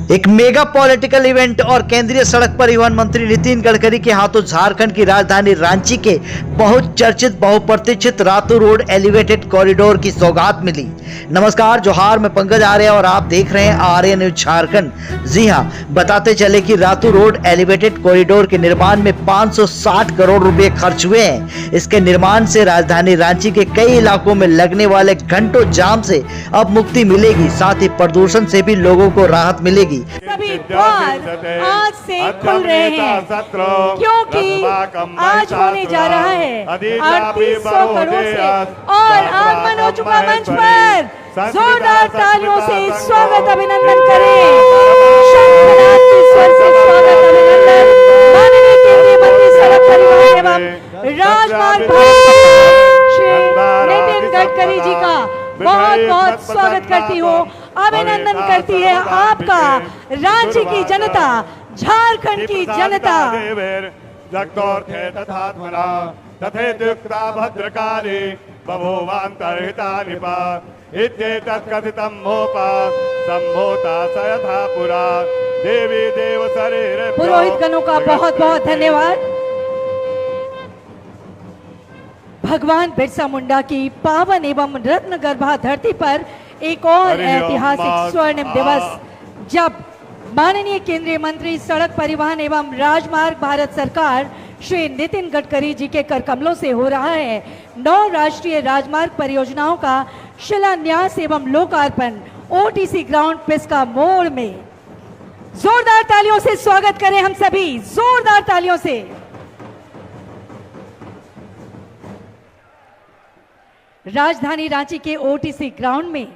एक mega political event और केंद्रीय सड़क परिवहन मंत्री नितिन गडकरी के हाथों झारखंड की राजधानी रांची के बहुचर्चित बहुप्रतीक्षित रातू रोड एलिवेटेड कॉरिडोर की सौगात मिली। नमस्कार, जोहार, मैं पंकज आर्य और आप देख रहे हैं आर्य न्यूज झारखंड। जी हां, बताते चले कि रातू रोड एलिवेटेड कॉरिडोर के निर्माण में 560 करोड़ रुपए खर्च हुए हैं। इसके निर्माण से राजधानी रांची के कई इलाकों में लगने वाले घंटों जाम से अब मुक्ति मिलेगी, साथ ही प्रदूषण से भी लोगों को राहत मिलेगी। सभी द्वार आज से खुल रहे हैं क्योंकि आज होने जा रहा है 3800 करोड़ से और आगमन हो चुका मंच पर। जोरदार तालियों से स्वागत अभिनंदन करें। शंखनाद के स्वर से स्वागत अभिनंदन माननीय केंद्रीय मंत्री सड़क परिवहन एवं राजमार्ग श्री नितिन गडकरी जी का बहुत बहुत स्वागत करती हूँ, अभिनंदन करती है आपका रांची की जनता, झारखंड की जनता। तथेत्युक्ता भद्रकाली बभूवान्तर्हिता निपा इत्येतत्कथितं मोपा सम्भूता सयथा पुरा देवी देव शरीरे। पुरोहित गणों का बहुत बहुत धन्यवाद। भगवान बिरसा मुंडा की पावन एवं रत्न गर्भा धरती पर एक और ऐतिहासिक स्वर्णिम दिवस, जब माननीय केंद्रीय मंत्री सड़क परिवहन एवं राजमार्ग भारत सरकार श्री नितिन गडकरी जी के करकमलों से हो रहा है 9 राष्ट्रीय राजमार्ग परियोजनाओं का शिलान्यास एवं लोकार्पण ओटीसी ग्राउंड पिस्का मोड़ में। जोरदार तालियों से स्वागत करें हम सभी, जोरदार तालियों से। राजधानी रांची के ओटीसी ग्राउंड में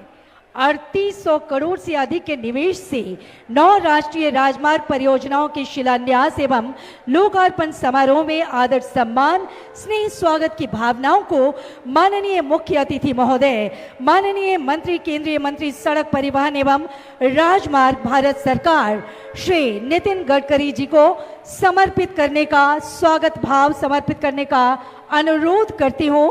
3800 करोड़ से अधिक के निवेश से 9 राष्ट्रीय राजमार्ग परियोजनाओं के शिलान्यास एवं लोकार्पण समारोह में आदर सम्मान स्नेह स्वागत की भावनाओं को माननीय मुख्य अतिथि महोदय, माननीय मंत्री केंद्रीय मंत्री सड़क परिवहन एवं राजमार्ग भारत सरकार श्री नितिन गडकरी जी को समर्पित करने का, स्वागत भाव समर्पित करने का अनुरोध करती हूँ।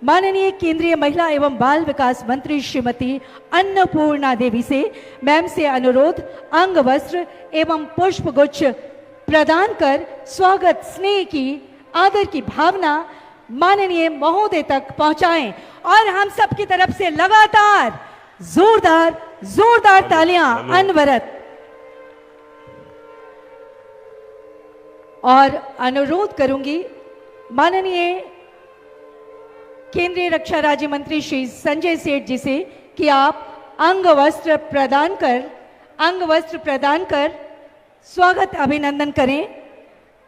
माननीय केंद्रीय महिला एवं बाल विकास मंत्री श्रीमती अन्नपूर्णा देवी से, मैम से अनुरोध अंग वस्त्र एवं पुष्प गुच्छ प्रदान कर स्वागत स्नेह की, आदर की भावना माननीय महोदय तक पहुंचाएं और हम सब की तरफ से लगातार जोरदार जोरदार तालियां अनवरत। और अनुरोध करूंगी माननीय केंद्रीय रक्षा राज्य मंत्री श्री संजय सेठ जी से कि आप अंग वस्त्र प्रदान कर स्वागत अभिनंदन करें।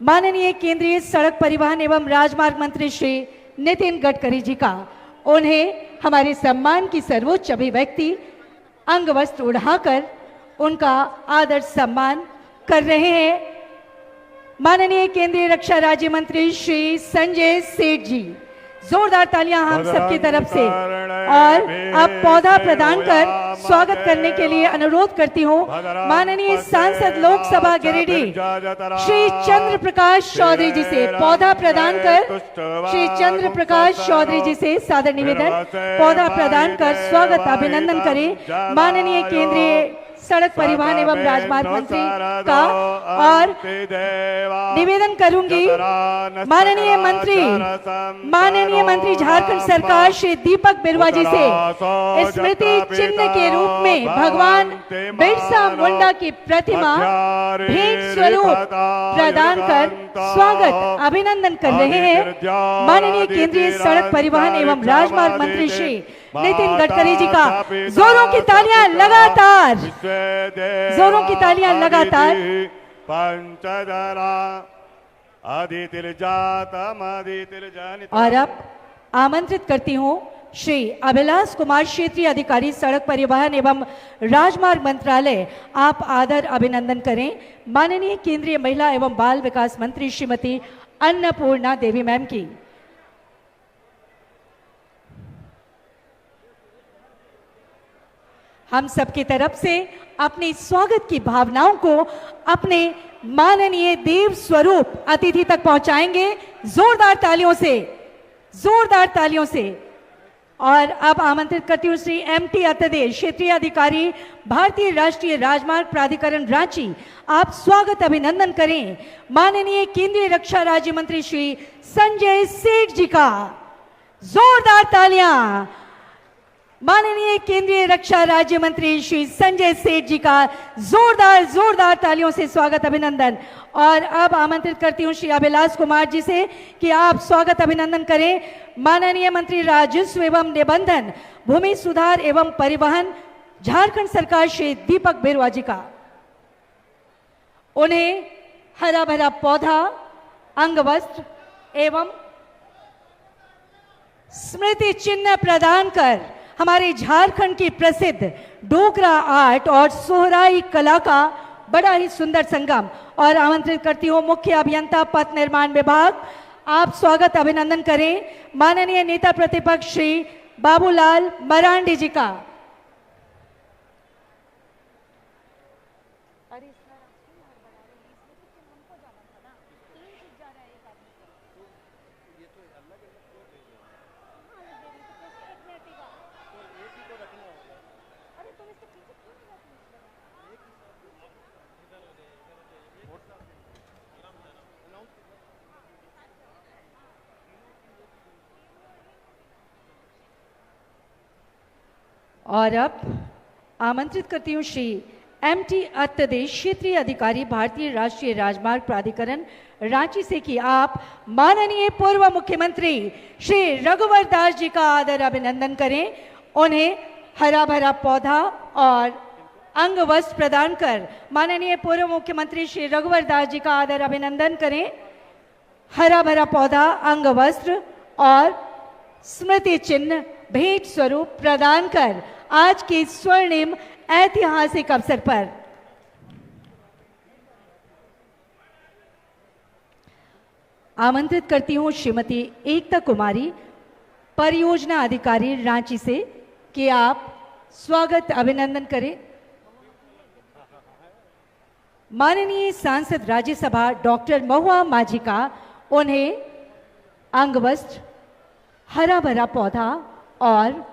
माननीय केंद्रीय सड़क परिवहन एवं राजमार्ग मंत्री श्री नितिन गडकरी जी का, उन्हें हमारे सम्मान की सर्वोच्च अभिव्यक्ति अंग वस्त्र उड़ाकर उनका आदर सम्मान कर रहे हैं। माननीय केंद्रीय रक्षा राज्य मंत्री श्री संजय सेठ जी, जोरदार तालियां हम सबकी तरफ से। और अब पौधा प्रदान कर स्वागत करने के लिए अनुरोध करती हूं माननीय सांसद लोकसभा गिरिडीह श्री चंद्र प्रकाश चौधरी जी से पौधा प्रदान कर, श्री चंद्र प्रकाश चौधरी जी से सादर निवेदन, पौधा प्रदान कर स्वागत अभिनंदन करें माननीय केंद्रीय सड़क परिवहन एवं राजमार्ग मंत्री का। और निवेदन करूंगी माननीय मंत्री झारखंड सरकार श्री दीपक बिरुवा जी से स्मृति चिन्ह के रूप में भगवान बिरसा मुंडा की प्रतिमा भेंट स्वरूप प्रदान कर स्वागत अभिनंदन कर रहे हैं माननीय केंद्रीय सड़क परिवहन एवं राजमार्ग मंत्री श्री नितिन गडकरी जी का। जोरों की तालियां लगातार, जोरों की तालियां लगातार। और अब आमंत्रित करती हूं श्री अभिलाष कुमार, क्षेत्रीय अधिकारी सड़क परिवहन एवं राजमार्ग मंत्रालय, आप आदर अभिनंदन करें माननीय केंद्रीय महिला एवं बाल विकास मंत्री श्रीमती अन्नपूर्णा देवी मैम की। हम सबकी तरफ से अपनी स्वागत की भावनाओं को अपने माननीय देव स्वरूप अतिथि तक पहुंचाएंगे जोरदार तालियों से, जोरदार तालियों से। और अब आमंत्रित करती हूँ श्री MT अत्तदे, क्षेत्रीय अधिकारी, भारतीय राष्ट्रीय राजमार्ग प्राधिकरण रांची। आप स्वागत अभिनंदन करें माननीय केंद्रीय रक्षा राज्य मंत्री श्री संजय सेठ जी का। जोरदार तालियां माननीय केंद्रीय रक्षा राज्य मंत्री श्री संजय सेठ जी का जोरदार तालियों से स्वागत अभिनंदन। और अब आमंत्रित करती हूं श्री अभिलाष कुमार जी से कि आप स्वागत अभिनंदन करें माननीय मंत्री राजस्व एवं निबंधन, भूमि सुधार एवं परिवहन, झारखंड सरकार श्री दीपक बिरुआ जी का। उन्हें हरा भरा पौधा, अंगवस्त्र एवं स्मृति चिन्ह प्रदान कर हमारे झारखंड की प्रसिद्ध डोगरा आर्ट और सोहराई कला का बड़ा ही सुंदर संगम। और आमंत्रित करती हूँ मुख्य अभियंता पथ निर्माण विभाग, आप स्वागत अभिनंदन करें माननीय नेता प्रतिपक्ष श्री बाबूलाल मरांडी जी का। और अब आमंत्रित करती हूँ श्री MT अत्तदे, क्षेत्रीय अधिकारी, भारतीय राष्ट्रीय राजमार्ग प्राधिकरण रांची से कि आप माननीय पूर्व मुख्यमंत्री श्री रघुवर दास जी का आदर अभिनंदन करें। उन्हें हरा भरा पौधा और अंग वस्त्र प्रदान कर माननीय पूर्व मुख्यमंत्री श्री रघुवर दास जी का आदर अभिनंदन करें। हरा भरा पौधा, अंग वस्त्र और स्मृति चिन्ह भेंट स्वरूप प्रदान कर आज के स्वर्णिम ऐतिहासिक अवसर पर आमंत्रित करती हूं श्रीमती एकता कुमारी, परियोजना अधिकारी रांची से कि आप स्वागत अभिनंदन करें माननीय सांसद राज्यसभा डॉक्टर महुआ माझी का। उन्हें अंगवस्त्र, हरा भरा पौधा और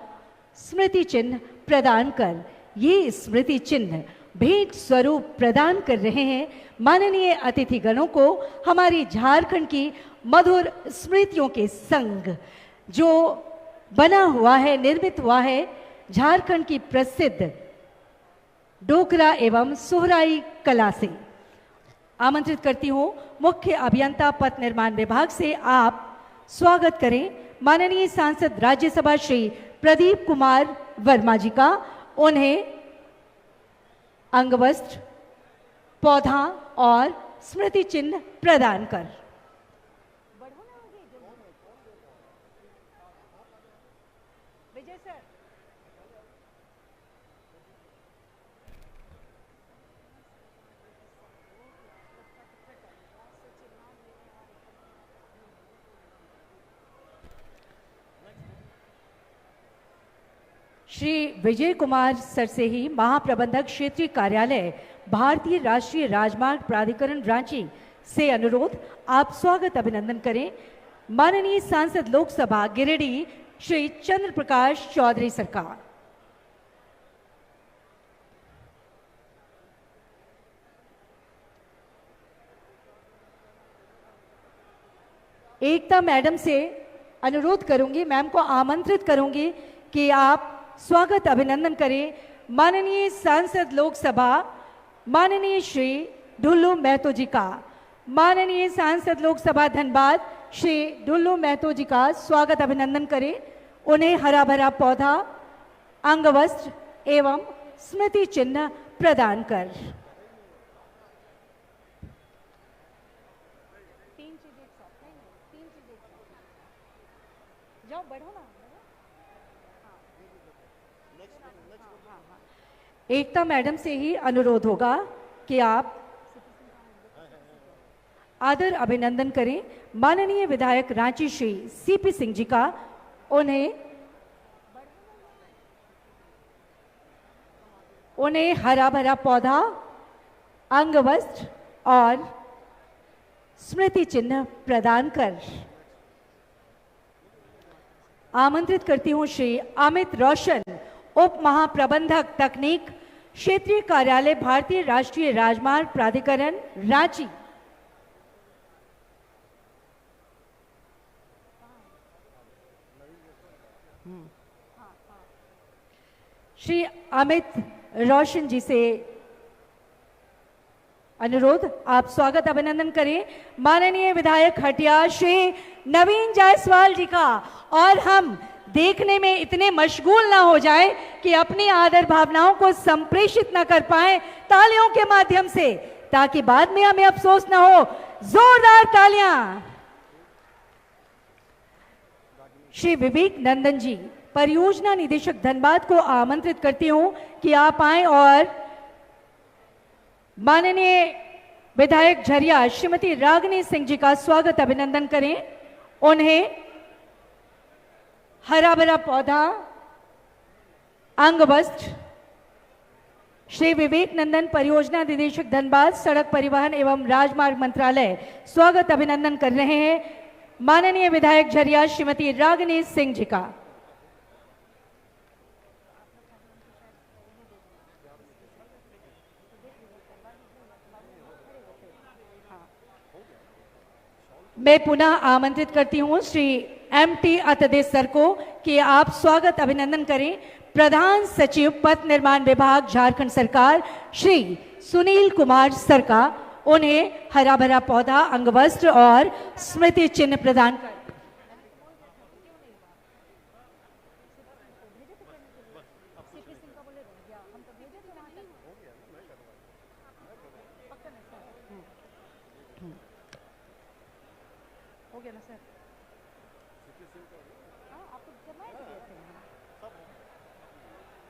स्मृति चिन्ह प्रदान कर ये स्मृति चिन्ह भेंट स्वरूप प्रदान कर रहे हैं माननीय अतिथिगणों को हमारी झारखंड की मधुर स्मृतियों के संग, जो बना हुआ है, निर्मित हुआ है झारखंड की प्रसिद्ध डोकरा एवं सोहराई कला से। आमंत्रित करती हूँ मुख्य अभियंता पथ निर्माण विभाग से आप स्वागत करें माननीय सांसद राज्यसभा श्री प्रदीप कुमार वर्मा जी का। उन्हें अंगवस्त्र, पौधा और स्मृति चिन्ह प्रदान कर विजय सर। श्री विजय कुमार सर से ही महाप्रबंधक क्षेत्रीय कार्यालय भारतीय राष्ट्रीय राजमार्ग प्राधिकरण रांची से अनुरोध, आप स्वागत अभिनंदन करें माननीय सांसद लोकसभा गिरिडीह श्री चंद्र प्रकाश चौधरी सरकार। एकता मैडम से अनुरोध करूंगी, मैम को आमंत्रित करूंगी कि आप स्वागत अभिनंदन करें माननीय सांसद लोकसभा माननीय श्री ढुल्लू महतो जी का। माननीय सांसद लोकसभा धनबाद श्री ढुल्लू महतो जी का स्वागत अभिनंदन करें। उन्हें हरा भरा पौधा, अंगवस्त्र एवं स्मृति चिन्ह प्रदान कर जाओ, बढ़ो ना। एकता मैडम से ही अनुरोध होगा कि आप आदर अभिनंदन करें माननीय विधायक रांची श्री CP सिंह जी का। उन्हें हरा भरा पौधा, अंगवस्त्र और स्मृति चिन्ह प्रदान कर आमंत्रित करती हूं श्री अमित रोशन, उप महाप्रबंधक तकनीक, क्षेत्रीय कार्यालय, भारतीय राष्ट्रीय राजमार्ग प्राधिकरण, रांची। श्री अमित रोशन जी से अनुरोध, आप स्वागत अभिनंदन करें माननीय विधायक हटिया श्री नवीन जायसवाल जी का। और हम देखने में इतने मशगूल ना हो जाए कि अपनी आदर भावनाओं को संप्रेषित ना कर पाए तालियों के माध्यम से, ताकि बाद में हमें अफसोस ना हो। जोरदार तालियां। श्री विवेक नंदन जी, परियोजना निदेशक धनबाद को आमंत्रित करती हूं कि आप आए और माननीय विधायक झरिया श्रीमती रागिनी सिंह जी का स्वागत अभिनंदन करें। उन्हें हरा भरा पौधा, अंग वस्त्र, श्री विवेक नंदन परियोजना निदेशक धनबाद, सड़क परिवहन एवं राजमार्ग मंत्रालय स्वागत अभिनंदन कर रहे हैं माननीय विधायक झरिया श्रीमती रागिनी सिंह जी का। मैं पुनः आमंत्रित करती हूं श्री एमटी अतदे सर को कि आप स्वागत अभिनंदन करें प्रधान सचिव पथ निर्माण विभाग झारखंड सरकार श्री सुनील कुमार सर का। उन्हें हरा भरा पौधा, अंग वस्त्र और स्मृति चिन्ह प्रदान कर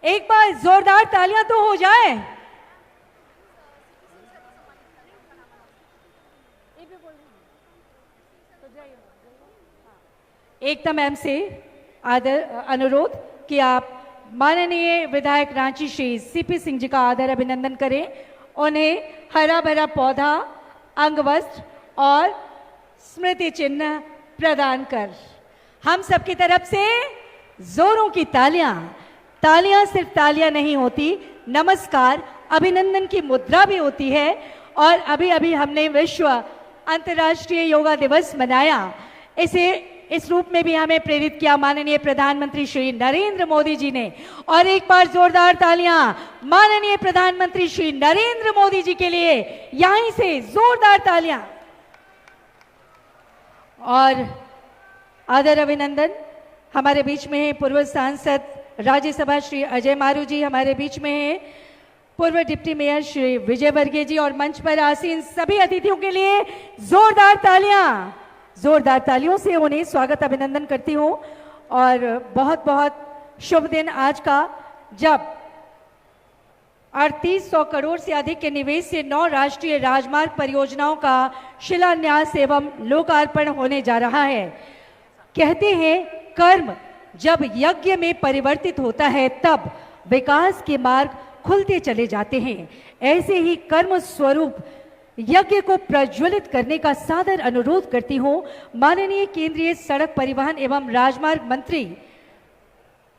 एक बार जोरदार तालियां तो हो जाए। एकता मैम से आदर अनुरोध कि आप माननीय विधायक रांची श्री सीपी सिंह जी का आदर अभिनंदन करें। उन्हें हरा भरा पौधा, अंग वस्त्र और स्मृति चिन्ह प्रदान कर हम सबकी तरफ से जोरों की तालियां। तालियां सिर्फ तालियां नहीं होती, नमस्कार, अभिनंदन की मुद्रा भी होती है। और अभी अभी हमने विश्व अंतर्राष्ट्रीय योगा दिवस मनाया। इस रूप में भी हमें प्रेरित किया माननीय प्रधानमंत्री श्री नरेंद्र मोदी जी ने। और एक बार जोरदार तालियां माननीय प्रधानमंत्री श्री नरेंद्र मोदी जी के लिए, यहीं से जोरदार तालियां। और आदर अभिनंदन हमारे बीच में है पूर्व सांसद राज्यसभा श्री अजय मारू जी, हमारे बीच में है पूर्व डिप्टी मेयर श्री विजय वर्गीय जी। और मंच पर आसीन सभी अतिथियों के लिए जोरदार तालियां। जोरदार तालियों से उन्हें स्वागत अभिनंदन करती हूं। और बहुत बहुत शुभ दिन आज का, जब 3800 करोड़ से अधिक के निवेश से 9 राष्ट्रीय राजमार्ग परियोजनाओं का शिलान्यास एवं लोकार्पण होने जा रहा है। कहते हैं कर्म जब यज्ञ में परिवर्तित होता है तब विकास के मार्ग खुलते चले जाते हैं। ऐसे ही कर्म स्वरूप यज्ञ को प्रज्वलित करने का सादर अनुरोध करती हूं माननीय केंद्रीय सड़क परिवहन एवं राजमार्ग मंत्री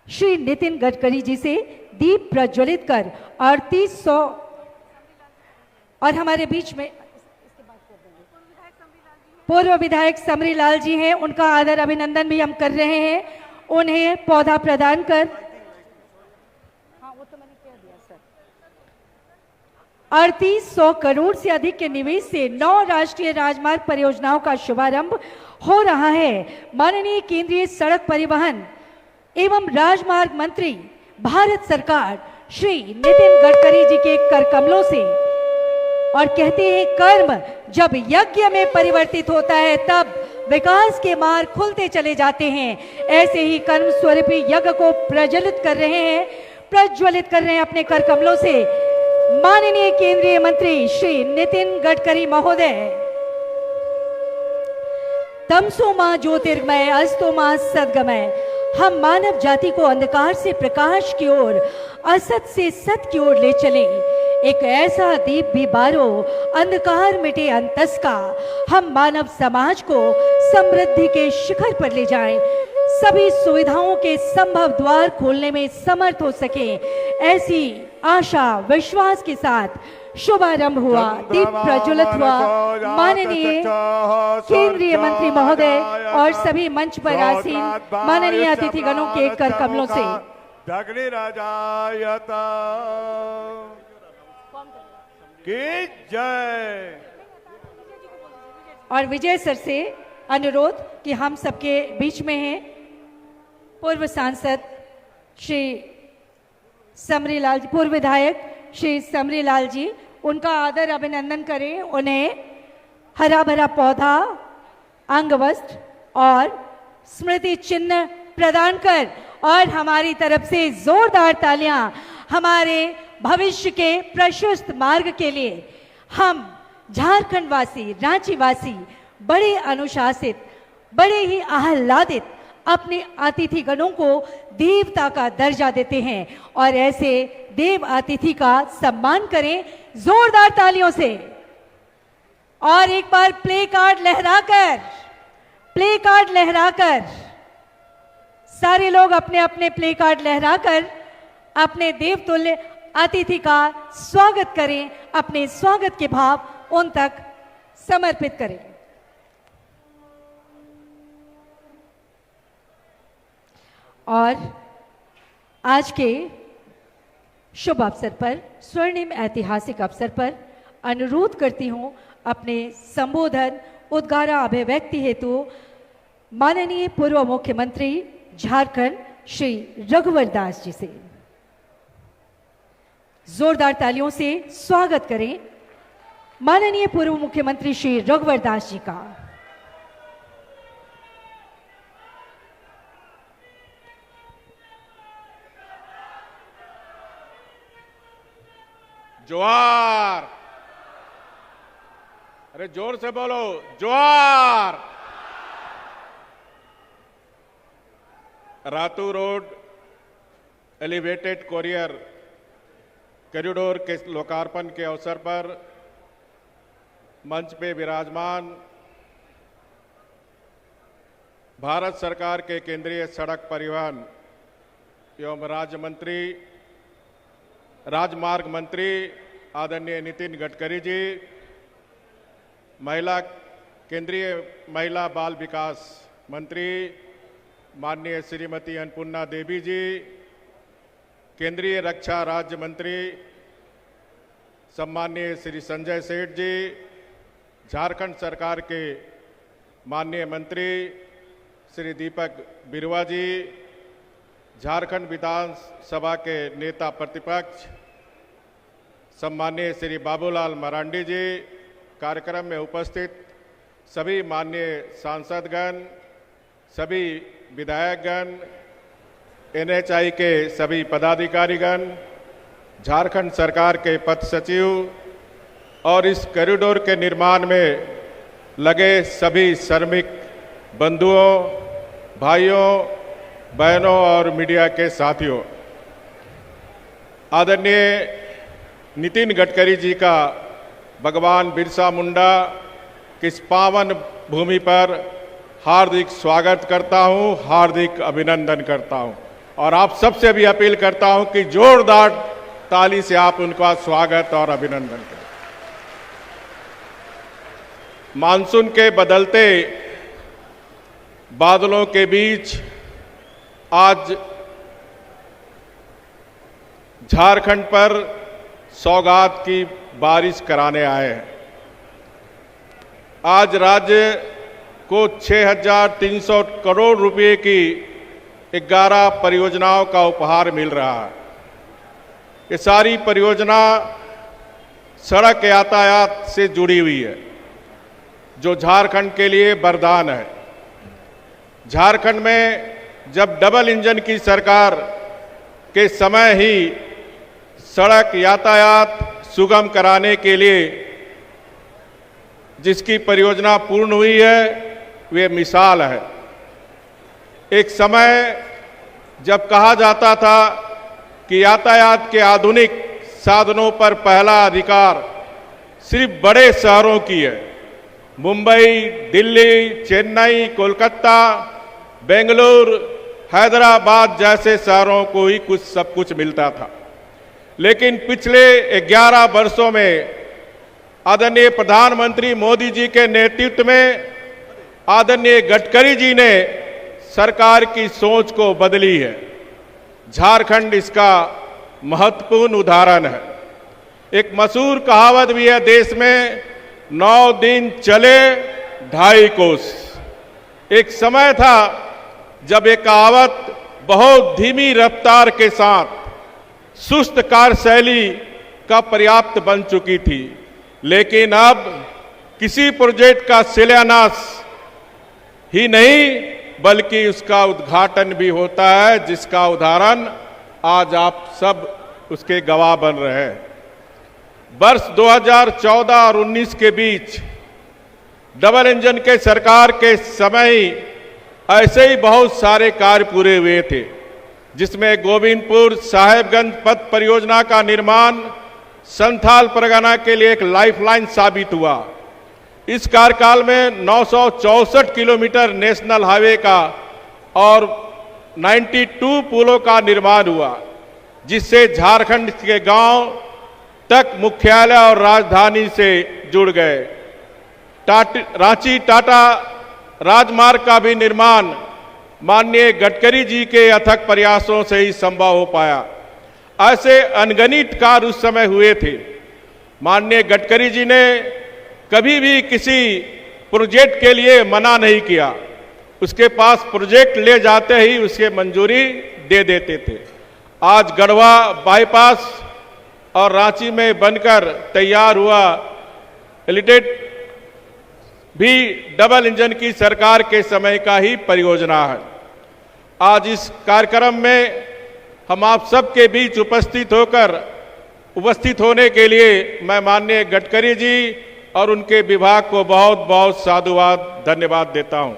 श्री नितिन गडकरी जी से दीप प्रज्वलित कर 3800। और हमारे बीच में पूर्व विधायक समरीलाल जी हैं, उनका आदर अभिनंदन भी हम कर रहे हैं। उन्हें पौधा प्रदान कर 3800 करोड़ से अधिक के निवेश से 9 राष्ट्रीय राजमार्ग परियोजनाओं का शुभारंभ हो रहा है। माननीय केंद्रीय सड़क परिवहन एवं राजमार्ग मंत्री भारत सरकार श्री नितिन गडकरी जी के कर कमलों से। और कहते हैं कर्म जब यज्ञ में परिवर्तित होता है तब विकास के मार्ग खुलते चले जाते हैं। ऐसे ही कर्म स्वरूपी यज्ञ को प्रज्वलित कर रहे हैं अपने कर कमलों से माननीय केंद्रीय मंत्री श्री नितिन गडकरी महोदय। तमसो मां ज्योतिर्मय, अस्तो मां सद्गमय। हम मानव जाति को अंधकार से प्रकाश की ओर, असत से सत की ओर ले चले। एक ऐसा दीप भी बारो, अंधकार मिटे अंतस का। हम मानव समाज को समृद्धि के शिखर पर ले जाएं। सभी सुविधाओं के संभव द्वार खोलने में समर्थ हो सके, ऐसी आशा विश्वास के साथ शुभारंभ हुआ, दीप प्रज्वलित हुआ। माननीय केंद्रीय मंत्री महोदय और सभी मंच पर आसीन माननीय अतिथिगणों के कर कमलों से की जय। और विजय सर से अनुरोध कि हम सबके बीच में हैं पूर्व सांसद श्री समरीलाल, पूर्व विधायक श्री समरीलाल जी, उनका आदर अभिनंदन करें। उन्हें हरा भरा पौधा, अंग वस्त्र और स्मृति चिन्ह प्रदान कर और हमारी तरफ से जोरदार तालियां हमारे भविष्य के प्रशस्त मार्ग के लिए। हम झारखंड वासी, रांची वासी बड़े अनुशासित, बड़े ही आह्लादित अपने अतिथिगणों को देवता का दर्जा देते हैं और ऐसे देव अतिथि का सम्मान करें जोरदार तालियों से। और एक बार प्ले कार्ड लहराकर सारे लोग अपने अपने प्ले कार्ड लहराकर अपने देवतुल्य अतिथि का स्वागत करें, अपने स्वागत के भाव उन तक समर्पित करें। और आज के शुभ अवसर पर, स्वर्णिम ऐतिहासिक अवसर पर अनुरोध करती हूं अपने संबोधन उद्गारा अभिव्यक्ति हेतु माननीय पूर्व मुख्यमंत्री झारखंड श्री रघुवर दास जी से। जोरदार तालियों से स्वागत करें माननीय पूर्व मुख्यमंत्री श्री रघुवर दास जी का। जोहार, अरे जोर से बोलो, जोहार। रातू रोड एलिवेटेड कॉरिडोर के लोकार्पण के अवसर पर मंच पे विराजमान भारत सरकार के केंद्रीय सड़क परिवहन एवं राजमार्ग मंत्री आदरणीय नितिन गडकरी जी, केंद्रीय महिला बाल विकास मंत्री माननीय श्रीमती अन्नपूर्णा देवी जी, केंद्रीय रक्षा राज्य मंत्री सम्माननीय श्री संजय सेठ जी, झारखंड सरकार के माननीय मंत्री श्री दीपक बिरुवा जी, झारखंड विधानसभा के नेता प्रतिपक्ष सम्माननीय श्री बाबूलाल मरांडी जी, कार्यक्रम में उपस्थित सभी माननीय सांसदगण, सभी विधायकगण, NHI के सभी पदाधिकारीगण, झारखंड सरकार के पथ सचिव और इस कॉरिडोर के निर्माण में लगे सभी श्रमिक बंधुओं, भाइयों, बहनों और मीडिया के साथियों, आदरणीय नितिन गडकरी जी का भगवान बिरसा मुंडा की इस पावन भूमि पर हार्दिक स्वागत करता हूं, हार्दिक अभिनंदन करता हूं और आप सबसे भी अपील करता हूं कि जोरदार ताली से आप उनका स्वागत और अभिनंदन करें। मानसून के बदलते बादलों के बीच आज झारखंड पर सौगात की बारिश कराने आए हैं। आज राज्य को 6,300 करोड़ रुपए की 11 परियोजनाओं का उपहार मिल रहा है। ये सारी परियोजना सड़क यातायात से जुड़ी हुई है, जो झारखंड के लिए वरदान है। झारखंड में जब डबल इंजन की सरकार के समय ही सड़क यातायात सुगम कराने के लिए जिसकी परियोजना पूर्ण हुई है, वे मिसाल है। एक समय जब कहा जाता था कि यातायात के आधुनिक साधनों पर पहला अधिकार सिर्फ बड़े शहरों की है, मुंबई, दिल्ली, चेन्नई, कोलकाता, बेंगलुरु, हैदराबाद जैसे शहरों को ही सब कुछ मिलता था। लेकिन पिछले 11 वर्षों में आदरणीय प्रधानमंत्री मोदी जी के नेतृत्व में आदरणीय गडकरी जी ने सरकार की सोच को बदली है। झारखंड इसका महत्वपूर्ण उदाहरण है। एक मशहूर कहावत भी है देश में, 9 दिन चले 2.5 कोस। एक समय था जब एक कहावत बहुत धीमी रफ्तार के साथ सुस्त कार्यशैली का पर्याप्त बन चुकी थी, लेकिन अब किसी प्रोजेक्ट का शिलान्यास ही नहीं बल्कि उसका उद्घाटन भी होता है, जिसका उदाहरण आज आप सब उसके गवाह बन रहे हैं। वर्ष 2014 और 19 के बीच डबल इंजन के सरकार के समय ही ऐसे ही बहुत सारे कार्य पूरे हुए थे, जिसमें गोविंदपुर साहेबगंज पथ परियोजना का निर्माण संथाल परगना के लिए एक लाइफलाइन साबित हुआ। इस कार्यकाल में 964 किलोमीटर नेशनल हाईवे का और 92 पुलों का निर्माण हुआ, जिससे झारखंड के गांव तक मुख्यालय और राजधानी से जुड़ गए। रांची टाटा राजमार्ग का भी निर्माण माननीय गडकरी जी के अथक प्रयासों से ही संभव हो पाया। ऐसे अनगिनत कार्य उस समय हुए थे। माननीय गडकरी जी ने कभी भी किसी प्रोजेक्ट के लिए मना नहीं किया, उसके पास प्रोजेक्ट ले जाते ही उसके मंजूरी दे देते थे। आज गढ़वा बाईपास और रांची में बनकर तैयार हुआ एलिवेटेड भी डबल इंजन की सरकार के समय का ही परियोजना है। आज इस कार्यक्रम में हम आप सबके बीच उपस्थित होने के लिए मैं माननीय गडकरी जी और उनके विभाग को बहुत बहुत साधुवाद धन्यवाद देता हूं।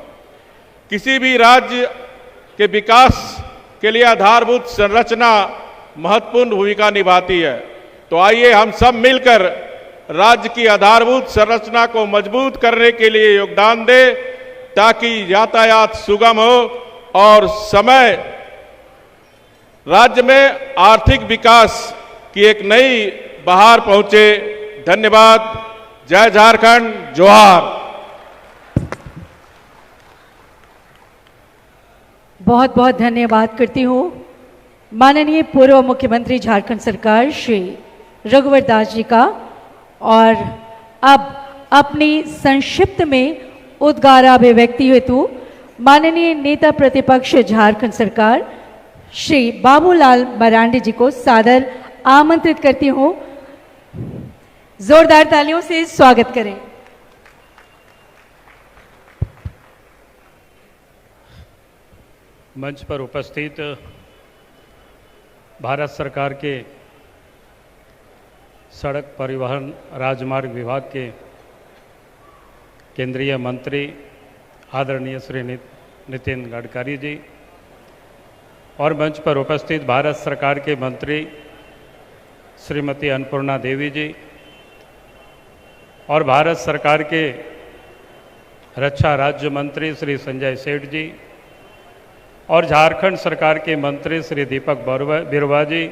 किसी भी राज्य के विकास के लिए आधारभूत संरचना महत्वपूर्ण भूमिका निभाती है। तो आइए हम सब मिलकर राज्य की आधारभूत संरचना को मजबूत करने के लिए योगदान दें, ताकि यातायात सुगम हो और समय राज्य में आर्थिक विकास की एक नई बहार पहुंचे। धन्यवाद। जय झारखंड, जोहार। बहुत बहुत धन्यवाद करती हूँ माननीय पूर्व मुख्यमंत्री झारखंड सरकार श्री रघुवर दास जी का। और अब अपनी संक्षिप्त में उद्गाराभिव्यक्ति हेतु माननीय नेता प्रतिपक्ष झारखंड सरकार श्री बाबूलाल मरांडी जी को सादर आमंत्रित करती हूँ। जोरदार तालियों से स्वागत करें। मंच पर उपस्थित भारत सरकार के सड़क परिवहन राजमार्ग विभाग के केंद्रीय मंत्री आदरणीय श्री नितिन गडकरी जी और मंच पर उपस्थित भारत सरकार के मंत्री श्रीमती अन्नपूर्णा देवी जी और भारत सरकार के रक्षा राज्य मंत्री श्री संजय सेठ जी और झारखंड सरकार के मंत्री श्री दीपक बिरुवा जी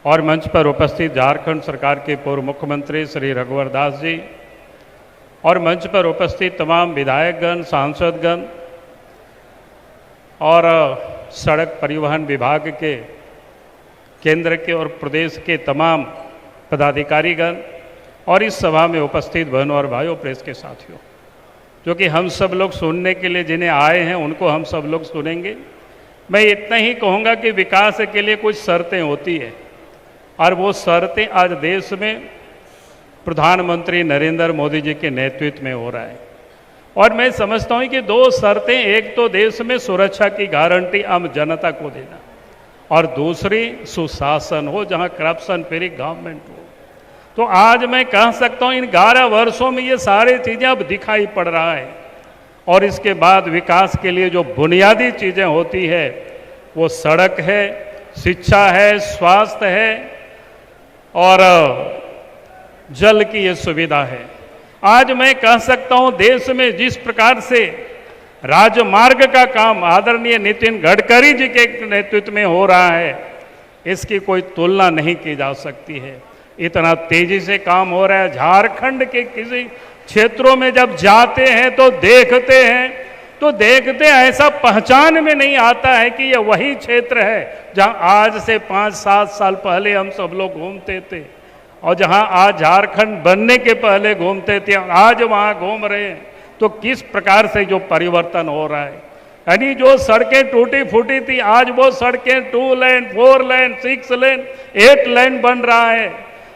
और मंच पर उपस्थित झारखंड सरकार के पूर्व मुख्यमंत्री श्री रघुवर दास जी और मंच पर उपस्थित तमाम विधायकगण, सांसदगण और सड़क परिवहन विभाग के केंद्र के और प्रदेश के तमाम पदाधिकारीगण और इस सभा में उपस्थित बहनों और भाइयों, प्रेस के साथियों, जो कि हम सब लोग सुनने के लिए जिन्हें आए हैं उनको हम सब लोग सुनेंगे। मैं इतना ही कहूँगा कि विकास के लिए कुछ शर्तें होती है और वो शर्तें आज देश में प्रधानमंत्री नरेंद्र मोदी जी के नेतृत्व में हो रहा है। और मैं समझता हूँ कि दो शर्तें, एक तो देश में सुरक्षा की गारंटी आम जनता को देना और दूसरी सुशासन हो, जहाँ करप्शन फ्री गवर्नमेंट हो। तो आज मैं कह सकता हूँ इन 11 वर्षों में ये सारी चीज़ें अब दिखाई पड़ रहा है। और इसके बाद विकास के लिए जो बुनियादी चीज़ें होती है वो सड़क है, शिक्षा है, स्वास्थ्य है और जल की ये सुविधा है। आज मैं कह सकता हूँ देश में जिस प्रकार से राजमार्ग का काम आदरणीय नितिन गडकरी जी के नेतृत्व में हो रहा है, इसकी कोई तुलना नहीं की जा सकती है। इतना तेजी से काम हो रहा है। झारखंड के किसी क्षेत्रों में जब जाते हैं तो देखते हैं ऐसा पहचान में नहीं आता है कि ये वही क्षेत्र है जहां आज से 5-7 साल पहले हम सब लोग घूमते थे, और जहां आज झारखंड बनने के पहले घूमते थे, आज वहां घूम रहे हैं। तो किस प्रकार से जो परिवर्तन हो रहा है, यानी जो सड़कें टूटी फूटी थी, आज वो सड़कें 2 लेन, 4 लेन, 6 लेन, 8 लेन बन रहा है।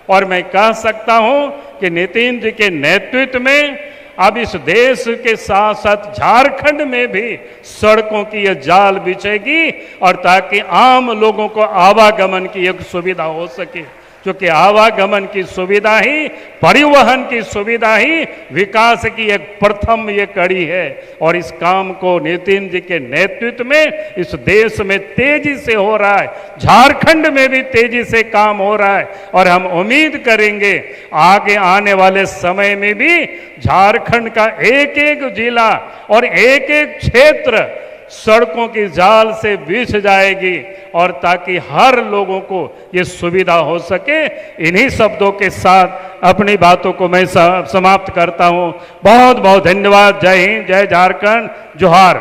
और मैं कह सकता हूं कि नितिन जी के नेतृत्व में अब इस देश के साथ साथ झारखंड में भी सड़कों की यह जाल बिछेगी, और ताकि आम लोगों को आवागमन की एक सुविधा हो सके, क्योंकि आवागमन की सुविधा ही, परिवहन की सुविधा ही विकास की एक प्रथम ये कड़ी है। और इस काम को नितिन जी के नेतृत्व में इस देश में तेजी से हो रहा है, झारखंड में भी तेजी से काम हो रहा है, और हम उम्मीद करेंगे आगे आने वाले समय में भी झारखंड का एक एक जिला और एक एक क्षेत्र सड़कों की जाल से बिछ जाएगी, और ताकि हर लोगों को ये सुविधा हो सके। इन्हीं शब्दों के साथ अपनी बातों को मैं समाप्त करता हूं। बहुत बहुत धन्यवाद। जय हिंद, जय झारखंड, जोहार।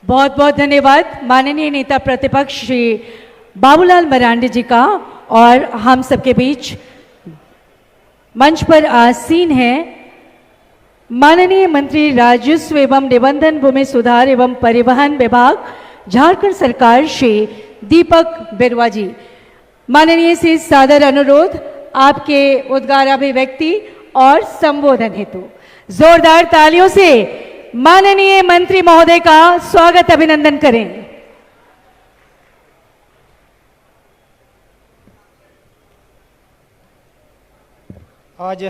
बहुत बहुत धन्यवाद माननीय नेता प्रतिपक्ष श्री बाबूलाल मरांडी जी का। और हम सबके बीच मंच पर आसीन हैं माननीय मंत्री राजस्व एवं निबंधन भूमि सुधार एवं परिवहन विभाग झारखंड सरकार श्री दीपक बिरुआ जी। माननीय से सादर अनुरोध आपके उद्गाराभिव्यक्ति और संबोधन हेतु जोरदार तालियों से माननीय मंत्री महोदय का स्वागत अभिनंदन करें। आज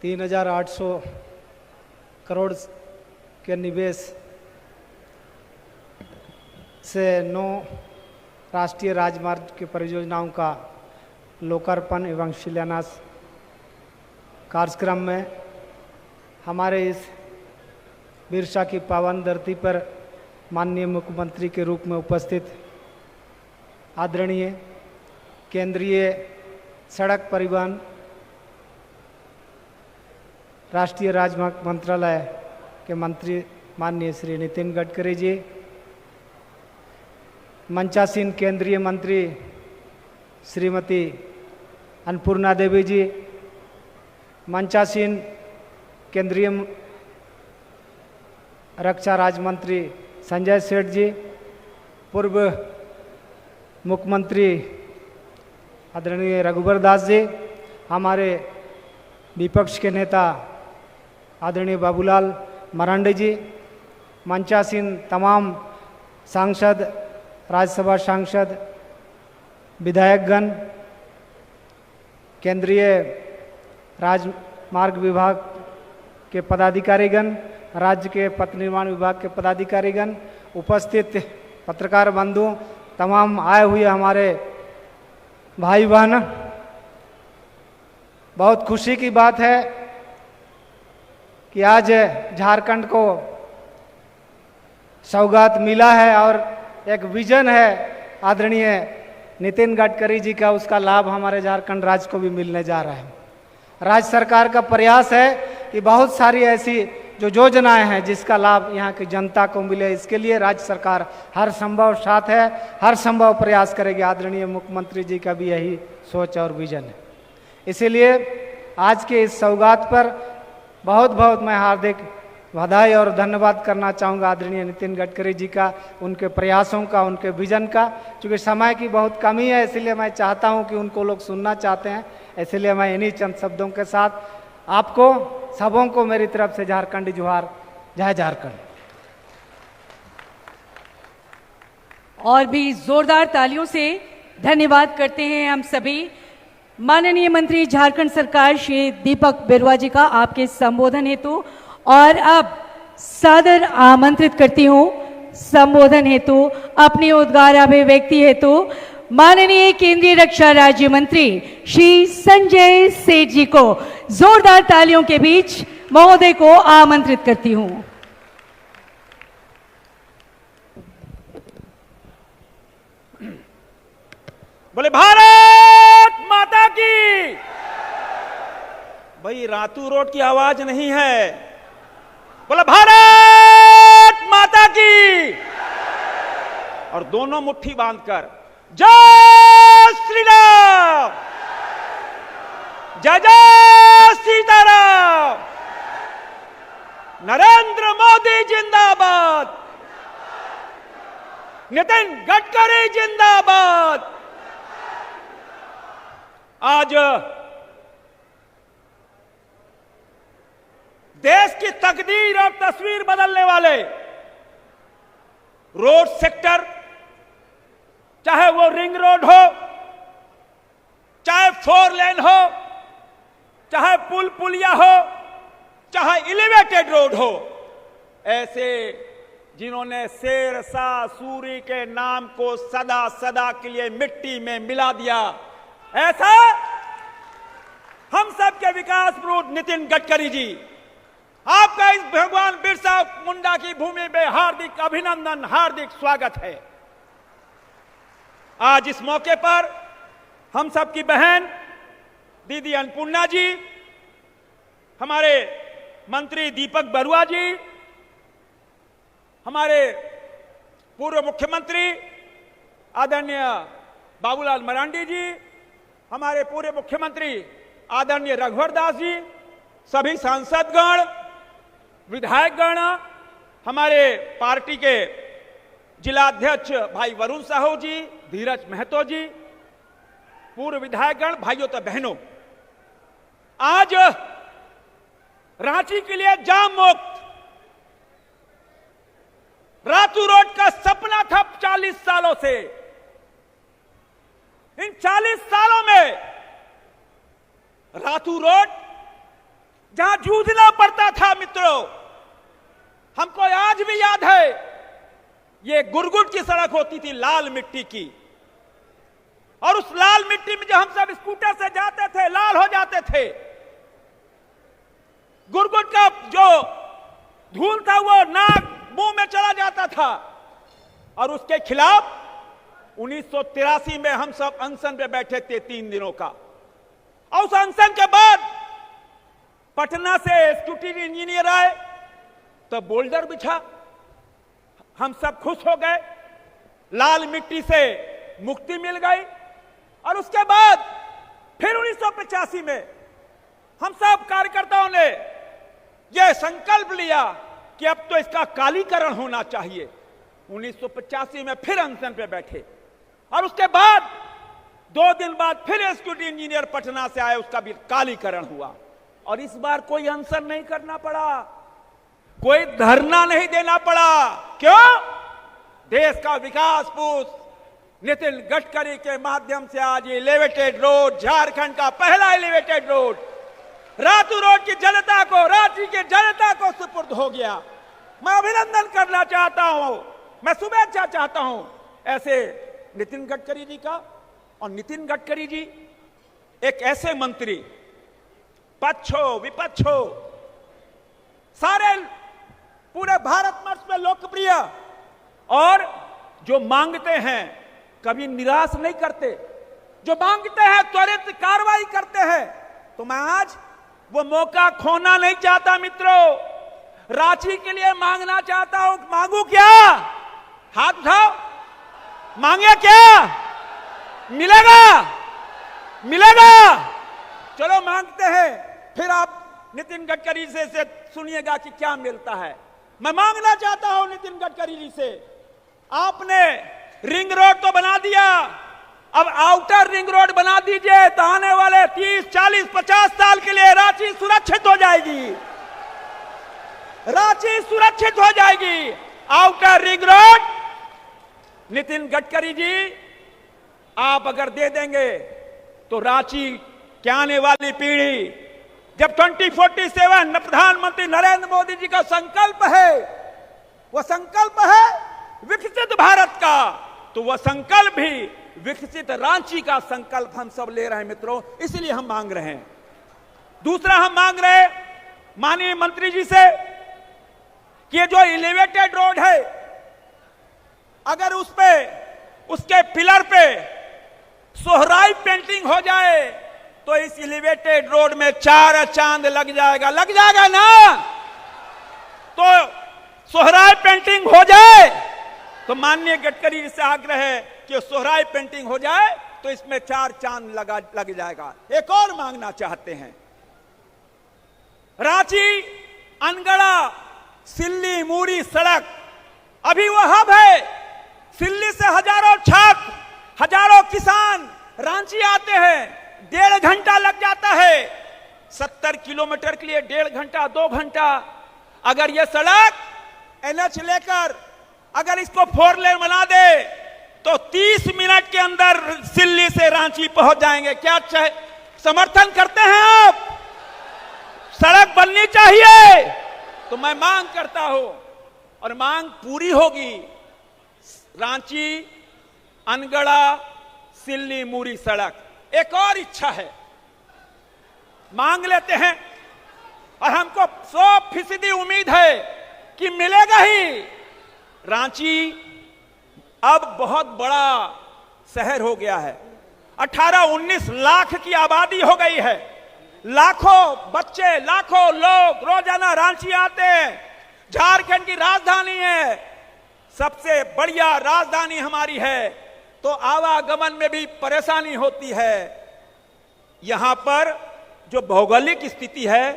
3,800 करोड़ के निवेश से 9 राष्ट्रीय राजमार्ग की परियोजनाओं का लोकार्पण एवं शिलान्यास कार्यक्रम में हमारे इस बिरसा की पावन धरती पर माननीय मुख्यमंत्री के रूप में उपस्थित आदरणीय केंद्रीय सड़क परिवहन राष्ट्रीय राजमार्ग मंत्रालय के मंत्री माननीय श्री नितिन गडकरी जी, मंचासीन केंद्रीय मंत्री श्रीमती अन्नपूर्णा देवी जी, मंचासीन केंद्रीय रक्षा राज्य मंत्री संजय सेठ जी, पूर्व मुख्यमंत्री आदरणीय रघुबर दास जी, हमारे विपक्ष के नेता आदरणीय बाबूलाल मरांडी जी, मंचासीन तमाम सांसद, राज्यसभा सांसद, विधायकगण, केंद्रीय राजमार्ग विभाग के पदाधिकारीगण, राज्य के पथ निर्माण विभाग के पदाधिकारीगण, उपस्थित पत्रकार बंधु, तमाम आए हुए हमारे भाई बहन, बहुत खुशी की बात है कि आज झारखंड को सौगात मिला है और एक विजन है आदरणीय नितिन गडकरी जी का, उसका लाभ हमारे झारखंड राज्य को भी मिलने जा रहा है। राज्य सरकार का प्रयास है कि बहुत सारी ऐसी जो योजनाएं हैं जिसका लाभ यहाँ की जनता को मिले, इसके लिए राज्य सरकार हर संभव साथ है, हर संभव प्रयास करेगी। आदरणीय मुख्यमंत्री जी का भी यही सोच और विजन है। इसीलिए आज के इस सौगात पर बहुत बहुत मैं हार्दिक बधाई और धन्यवाद करना चाहूँगा आदरणीय नितिन गडकरी जी का, उनके प्रयासों का, उनके विजन का। क्योंकि समय की बहुत कमी है, इसलिए मैं चाहता हूँ कि उनको लोग सुनना चाहते हैं, इसलिए मैं इन्हीं चंद शब्दों के साथ आपको सबों को मेरी तरफ से झारखंडी जोहार, जय झारखंड। और भी जोरदार तालियों से धन्यवाद करते हैं हम सभी माननीय मंत्री झारखंड सरकार श्री दीपक बिरुआ जी का आपके संबोधन हेतु। और अब सादर आमंत्रित करती हूं संबोधन हेतु, अपनी उद्गार अभिव्यक्ति हेतु माननीय केंद्रीय रक्षा राज्य मंत्री श्री संजय सेठ जी को। जोरदार तालियों के बीच महोदय को आमंत्रित करती हूं। बोले भारत माता की। भाई रातू रोड की आवाज नहीं है। बोले भारत माता की। और दोनों मुट्ठी बांधकर जय श्री राम, जय जय सीताराम, नरेंद्र मोदी जिंदाबाद, नितिन गडकरी जिंदाबाद। आज देश की तकदीर और तस्वीर बदलने वाले रोड सेक्टर, चाहे वो रिंग रोड हो, चाहे 4 लेन हो, चाहे पुल पुलिया हो, चाहे एलिवेटेड रोड हो, ऐसे जिन्होंने शेर शाह सूरी के नाम को सदा सदा के लिए मिट्टी में मिला दिया, ऐसा हम सब के विकास प्रमुख नितिन गडकरी जी, आपका इस भगवान बिरसा मुंडा की भूमि में हार्दिक अभिनंदन, हार्दिक स्वागत है। आज इस मौके पर हम सब की बहन दीदी अन्नपूर्णा जी, हमारे मंत्री दीपक बरुआ जी, हमारे पूर्व मुख्यमंत्री आदरणीय बाबूलाल मरांडी जी, हमारे पूर्व मुख्यमंत्री आदरणीय रघुवर दास जी, सभी सांसदगण, विधायकगण, हमारे पार्टी के जिला अध्यक्ष भाई वरुण साहू जी, धीरज महतो जी, पूर्व विधायकगण, भाइयों तो बहनों, आज रांची के लिए जाम मुक्त रातू रोड का सपना था 40 सालों से। इन 40 सालों में रातू रोड जहां जूझना पड़ता था मित्रों, हमको आज भी याद है, ये गुरगुट की सड़क होती थी लाल मिट्टी की, और उस लाल मिट्टी में जब हम सब स्कूटर से जाते थे लाल हो जाते थे। गुरगुट का जो धूल था वो नाक मुंह में चला जाता था, और उसके खिलाफ 1983 में हम सब अनशन पे बैठे थे 3 दिनों का, और उस अनशन के बाद पटना से स्कूटी इंजीनियर आए तो बोल्डर बिछा, हम सब खुश हो गए, लाल मिट्टी से मुक्ति मिल गई। और उसके बाद फिर 1985 में हम सब कार्यकर्ताओं ने यह संकल्प लिया कि अब तो इसका कालीकरण होना चाहिए। 1985 में फिर अनशन पे बैठे, और उसके बाद 2 दिन बाद फिर स्कूटी इंजीनियर पटना से आए, उसका भी कालीकरण हुआ। और इस बार कोई अनशन नहीं करना पड़ा, कोई धरना नहीं देना पड़ा। क्यों? देश का विकास पुरुष नितिन गडकरी के माध्यम से आज एलिवेटेड रोड, झारखंड का पहला एलिवेटेड रोड, रातू रोड की जनता को, रांची की जनता को सुपुर्द हो गया। मैं अभिनंदन करना चाहता हूं, मैं शुभेच्छा चाहता हूं ऐसे नितिन गडकरी जी का। और नितिन गडकरी जी एक ऐसे मंत्री, पक्ष हो विपक्ष हो, सारे पूरे भारतवर्ष में लोकप्रिय, और जो मांगते हैं कभी निराश नहीं करते, जो मांगते हैं त्वरित कार्रवाई करते हैं। तो मैं आज वो मौका खोना नहीं चाहता मित्रों, रांची के लिए मांगना चाहता हूं। मांगू क्या? हाथ उठाओ, मांगे क्या? मिलेगा, मिलेगा। चलो मांगते हैं, फिर आप नितिन गडकरी से सुनिएगा कि क्या मिलता है। मैं मांगना चाहता हूं नितिन गडकरी जी से, आपने रिंग रोड तो बना दिया, अब आउटर रिंग रोड बना दीजिए, तो आने वाले 30, 40, 50 साल के लिए रांची सुरक्षित हो जाएगी, रांची सुरक्षित हो जाएगी। Outer ring road Nitin Gadkari ji आप अगर दे देंगे तो रांची की आने वाली पीढ़ी, जब 2047 प्रधानमंत्री नरेंद्र मोदी जी का संकल्प है, वह संकल्प है विकसित भारत का, तो वह संकल्प भी विकसित रांची का संकल्प हम सब ले रहे हैं मित्रों। इसलिए हम मांग रहे हैं दूसरा हम मांग रहे माननीय मंत्री जी से कि ये जो एलिवेटेड रोड है, अगर उस पे उसके पिलर पे सोहराई पेंटिंग हो जाए तो इस एलिवेटेड रोड में 4 चांद लग जाएगा ना। तो सोहराई पेंटिंग हो जाए तो माननीय गडकरी जी से आग्रह है कि सोहराई पेंटिंग हो जाए तो इसमें 4 चांद लग जाएगा। एक और मांगना चाहते हैं, रांची अनगढ़ा सिल्ली मूरी सड़क अभी वह हब है। सिल्ली से हजारों छात्र, हजारों किसान रांची आते हैं, 1.5 घंटा लग जाता है। 70 किलोमीटर के लिए 1.5 घंटा 2 घंटा। अगर यह सड़क एनएच लेकर अगर इसको 4 लेन बना दे तो 30 मिनट के अंदर सिल्ली से रांची पहुंच जाएंगे। क्या समर्थन करते हैं आप? सड़क बननी चाहिए। तो मैं मांग करता हूं और मांग पूरी होगी। रांची अनगढ़ा सिल्ली मूरी सड़क, एक और इच्छा है, मांग लेते हैं और हमको 100% उम्मीद है कि मिलेगा ही। रांची अब बहुत बड़ा शहर हो गया है। 18-19 लाख की आबादी हो गई है। लाखों बच्चे, लाखों लोग रोजाना रांची आते हैं। झारखंड की राजधानी है, सबसे बढ़िया राजधानी हमारी है, तो आवागमन में भी परेशानी होती है। यहां पर जो भौगोलिक स्थिति है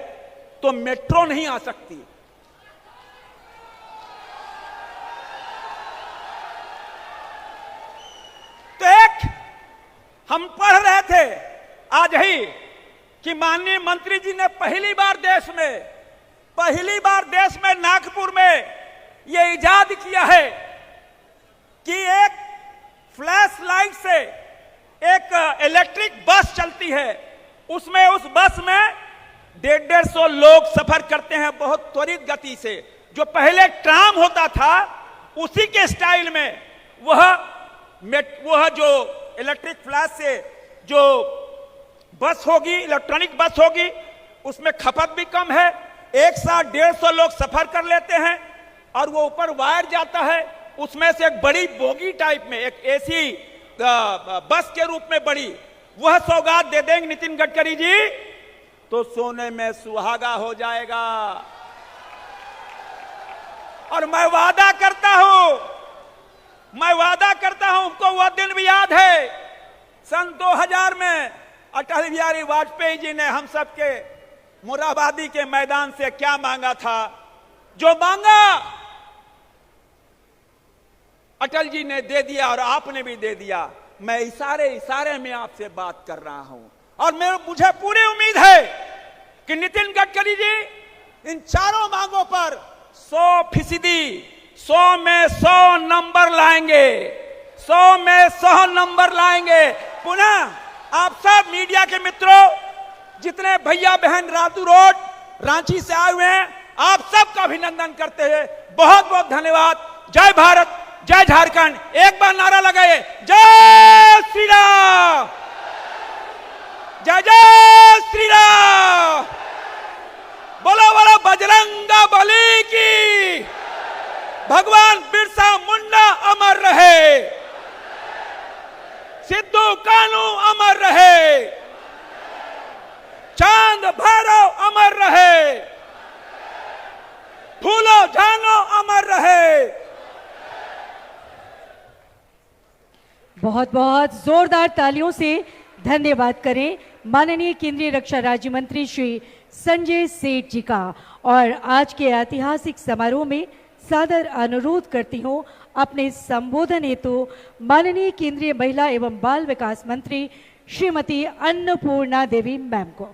तो मेट्रो नहीं आ सकती। तो एक हम पढ़ रहे थे आज ही कि माननीय मंत्री जी ने पहली बार देश में नागपुर में यह इजाद किया है कि एक फ्लैश लाइट से एक इलेक्ट्रिक बस चलती है। उसमें उस बस में 150 लोग सफर करते हैं बहुत त्वरित गति से। जो पहले ट्राम होता था उसी के स्टाइल में वह जो इलेक्ट्रिक फ्लैश से जो बस होगी, इलेक्ट्रॉनिक बस होगी, उसमें खपत भी कम है। एक साथ 150 लोग सफर कर लेते हैं और वो ऊपर वायर जाता है, उसमें से एक बड़ी बोगी टाइप में एक एसी बस के रूप में बड़ी, वह सौगात दे देंगे नितिन गडकरी जी तो सोने में सुहागा हो जाएगा। और मैं वादा करता हूं हमको वह दिन भी याद है, सन 2000 में अटल बिहारी वाजपेयी जी ने हम सबके मोरहाबादी के मैदान से क्या मांगा था। जो मांगा अटल जी ने दे दिया और आपने भी दे दिया। मैं इशारे में आपसे बात कर रहा हूं और मुझे पूरी उम्मीद है कि नितिन गडकरी जी इन चारों मांगों पर 100%, 100 में 100 नंबर लाएंगे, 100 में 100 नंबर लाएंगे। पुनः आप सब मीडिया के मित्रों, जितने भैया बहन रातू रोड रांची से आए हुए हैं, आप सबका अभिनंदन करते हैं। बहुत बहुत धन्यवाद। जय भारत, जय झारखंड। एक बार नारा लगाए, जय श्री राम, जय जय श्री राम। बोलो बोलो बजरंगा बली की। भगवान बिरसा मुंडा अमर रहे, सिद्धू कानू अमर रहे, चांद भैरव अमर रहे, फूलो जानो अमर रहे। बहुत बहुत जोरदार तालियों से धन्यवाद करें माननीय केंद्रीय रक्षा राज्य मंत्री श्री संजय सेठ जी का। और आज के ऐतिहासिक समारोह में सादर अनुरोध करती हूं अपने संबोधन हेतु माननीय केंद्रीय महिला एवं बाल विकास मंत्री श्रीमती अन्नपूर्णा देवी मैम को।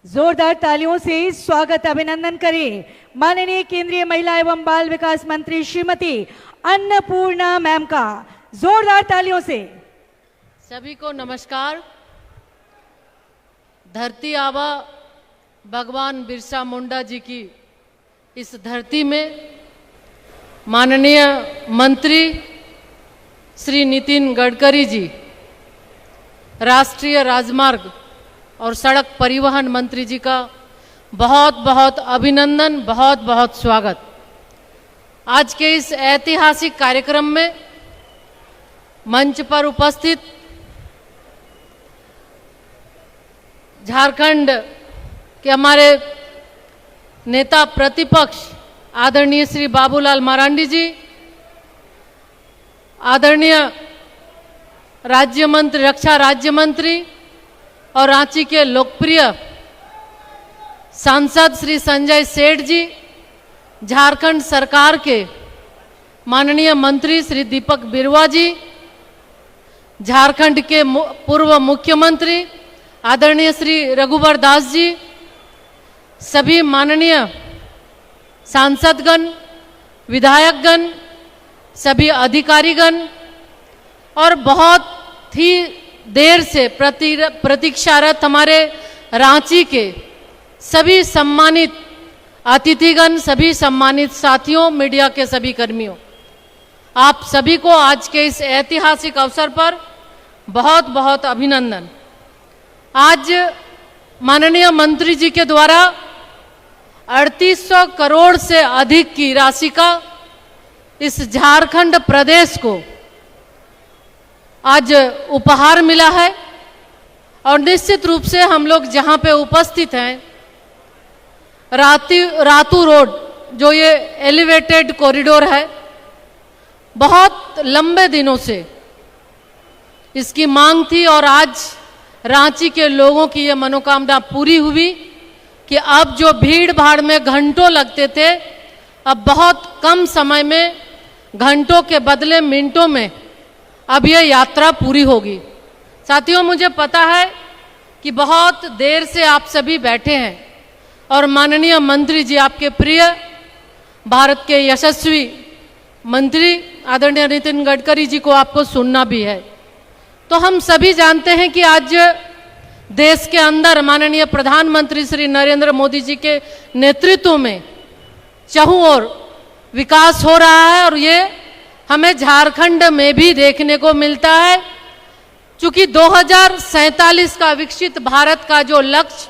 जोरदार तालियों से स्वागत अभिनंदन करें माननीय केंद्रीय महिला एवं बाल विकास मंत्री श्रीमती अन्नपूर्णा मैम का। जोरदार तालियों से। सभी को नमस्कार। धरती आबा भगवान बिरसा मुंडा जी की इस धरती में माननीय मंत्री श्री नितिन गडकरी जी, राष्ट्रीय राजमार्ग और सड़क परिवहन मंत्री जी का बहुत बहुत अभिनंदन, बहुत बहुत स्वागत। आज के इस ऐतिहासिक कार्यक्रम में मंच पर उपस्थित झारखंड के हमारे नेता प्रतिपक्ष आदरणीय श्री बाबूलाल मरांडी जी, आदरणीय राज्य मंत्री, रक्षा राज्य मंत्री और रांची के लोकप्रिय सांसद श्री संजय सेठ जी, झारखंड सरकार के माननीय मंत्री श्री दीपक बिरुवा जी, झारखंड के पूर्व मुख्यमंत्री आदरणीय श्री रघुवर दास जी, सभी माननीय सांसदगण, विधायकगण, सभी अधिकारीगण और बहुत ही देर से प्रतीक्षारत हमारे रांची के सभी सम्मानित अतिथिगण, सभी सम्मानित साथियों, मीडिया के सभी कर्मियों, आप सभी को आज के इस ऐतिहासिक अवसर पर बहुत बहुत अभिनंदन। आज माननीय मंत्री जी के द्वारा 3800 करोड़ से अधिक की राशि का इस झारखंड प्रदेश को आज उपहार मिला है और निश्चित रूप से हम लोग जहां पे उपस्थित हैं, रातू रोड जो ये एलिवेटेड कॉरिडोर है, बहुत लंबे दिनों से इसकी मांग थी और आज रांची के लोगों की ये मनोकामना पूरी हुई कि अब जो भीड़ भाड़ में घंटों लगते थे, अब बहुत कम समय में, घंटों के बदले मिनटों में अब ये यात्रा पूरी होगी। साथियों, मुझे पता है कि बहुत देर से आप सभी बैठे हैं और माननीय मंत्री जी, आपके प्रिय भारत के यशस्वी मंत्री आदरणीय नितिन गडकरी जी को आपको सुनना भी है। तो हम सभी जानते हैं कि आज देश के अंदर माननीय प्रधानमंत्री श्री नरेंद्र मोदी जी के नेतृत्व में चहुं ओर विकास हो रहा है और ये हमें झारखंड में भी देखने को मिलता है। चूंकि 2047 का विकसित भारत का जो लक्ष्य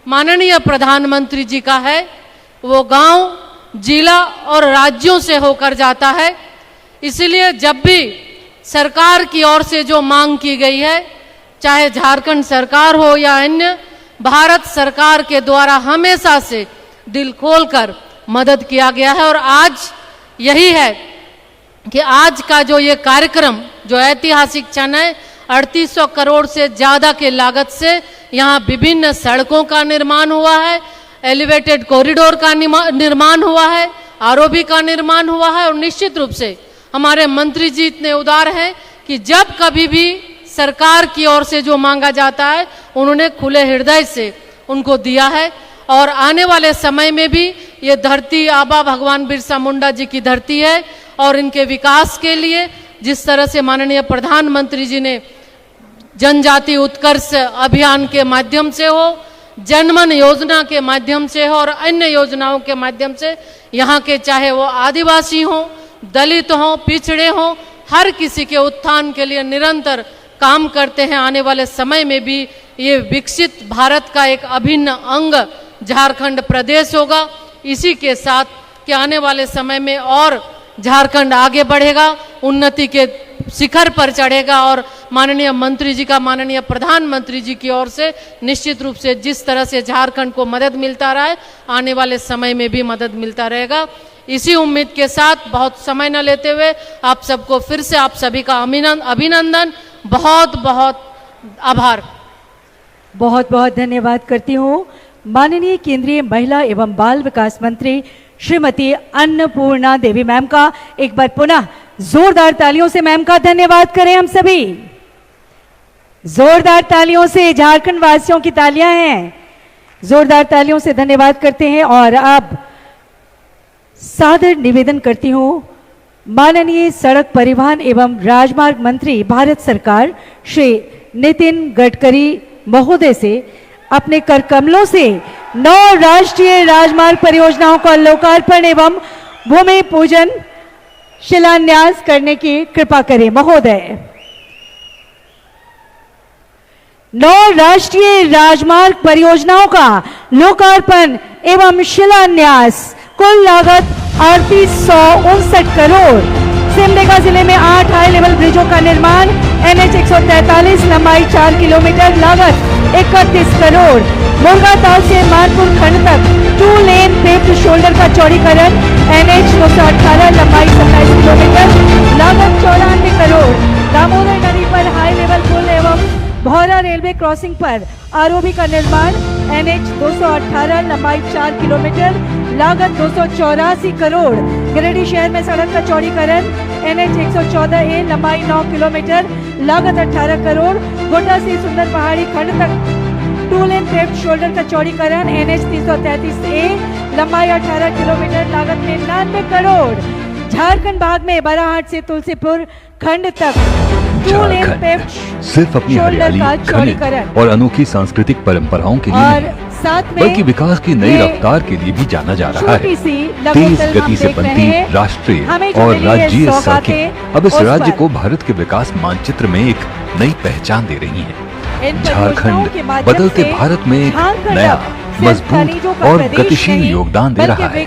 माननीय प्रधानमंत्री जी का है, वो गांव, जिला और राज्यों से होकर जाता है। इसलिए जब भी सरकार की ओर से जो मांग की गई है, चाहे झारखंड सरकार हो या अन्य, भारत सरकार के द्वारा हमेशा से दिल खोलकर मदद किया गया है। और आज यही है कि आज का जो ये कार्यक्रम, जो ऐतिहासिक क्षण है, 3800 करोड़ से ज़्यादा के लागत से यहाँ विभिन्न सड़कों का निर्माण हुआ है, एलिवेटेड कॉरिडोर का निर्माण हुआ है, आरओबी का निर्माण हुआ है। और निश्चित रूप से हमारे मंत्री जी इतने उदार हैं कि जब कभी भी सरकार की ओर से जो मांगा जाता है, उन्होंने खुले हृदय से उनको दिया है। और आने वाले समय में भी ये धरती आबा भगवान बिरसा मुंडा जी की धरती है और इनके विकास के लिए जिस तरह से माननीय प्रधानमंत्री जी ने जनजाति उत्कर्ष अभियान के माध्यम से हो, जनमन योजना के माध्यम से हो और अन्य योजनाओं के माध्यम से यहाँ के चाहे वो आदिवासी हों, दलित हों, पिछड़े हों, हर किसी के उत्थान के लिए निरंतर काम करते हैं। आने वाले समय में भी ये विकसित भारत का एक अभिन्न अंग झारखंड प्रदेश होगा। इसी के साथ कि आने वाले समय में और झारखंड आगे बढ़ेगा, उन्नति के शिखर पर चढ़ेगा और माननीय मंत्री जी का, माननीय प्रधानमंत्री जी की ओर से निश्चित रूप से जिस तरह से झारखंड को मदद मिलता रहा है, आने वाले समय में भी मदद मिलता रहेगा। इसी उम्मीद के साथ बहुत समय न लेते हुए आप सबको फिर से आप सभी का अभिनंदन, बहुत बहुत आभार। बहुत बहुत धन्यवाद करती हूँ माननीय केंद्रीय महिला एवं बाल विकास मंत्री श्रीमती अन्नपूर्णा देवी मैम का। एक बार पुनः जोरदार तालियों से मैम का धन्यवाद करें हम सभी। जोरदार तालियों से, झारखंड वासियों की तालियां हैं, जोरदार तालियों से धन्यवाद करते हैं। और अब सादर निवेदन करती हूं माननीय सड़क परिवहन एवं राजमार्ग मंत्री भारत सरकार श्री नितिन गडकरी महोदय से अपने कर कमलों से 9 राष्ट्रीय राजमार्ग परियोजनाओं का लोकार्पण एवं भूमि पूजन शिलान्यास करने की कृपा करें महोदय। 9 राष्ट्रीय राजमार्ग परियोजनाओं का लोकार्पण एवं शिलान्यास, कुल लागत 3859 करोड़। सिमडेगा जिले में 8 हाई लेवल ब्रिजों का निर्माण, NH 143 लंबाई 4 किलोमीटर, लागत 31 करोड़। मुर्गाताव से मानपुर खंड तक 2 लेन पेव्ड शोल्डर का चौड़ीकरण, NH 218 लंबाई 27 किलोमीटर, लागत 94 करोड़। दामोदर नदी पर हाई लेवल पुल एवं भौरा रेलवे क्रॉसिंग पर आरओबी का निर्माण, NH 218 लंबाई 4 किलोमीटर, लागत 284 करोड़। गिरिडीह शहर में सड़क का चौड़ीकरण, NH 114A लंबाई 9 किलोमीटर, लागत 18 करोड़। गोड्डा से सुंदर पहाड़ी खंड तक 2 लेन पेव्ड शोल्डर का चौड़ीकरण, NH 333A लंबाई 18 किलोमीटर, लागत 99 करोड़। झारखंड भाग में बराहाट से तुलसीपुर खंड तक 2 लेन पेव्ड सिर्फ अपनी हरियाली, खनिज और अनोखी सांस्कृतिक परंपराओं के लिए और साथ में बल्कि विकास की नई रफ्तार के लिए भी जाना जा रहा है। तेज गति से बनती राष्ट्रीय और राज्य सड़कें अब इस राज्य को भारत के विकास मानचित्र में एक नई पहचान दे रही हैं। झारखंड बदलते भारत में एक नया, मजबूत और गतिशील योगदान दे रहा है।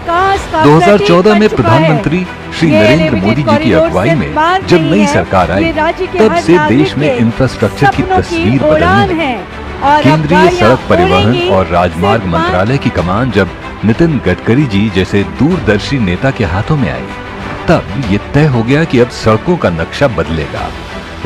2014 में प्रधानमंत्री श्री नरेंद्र मोदी जी की अगुवाई में जब नई सरकार आई, तब से देश में इंफ्रास्ट्रक्चर की तस्वीर बदलनी है। केंद्रीय सड़क परिवहन और राजमार्ग मंत्रालय की कमान जब नितिन गडकरी जी जैसे दूरदर्शी नेता के हाथों में आई, तब ये तय हो गया कि अब सड़कों का नक्शा बदलेगा।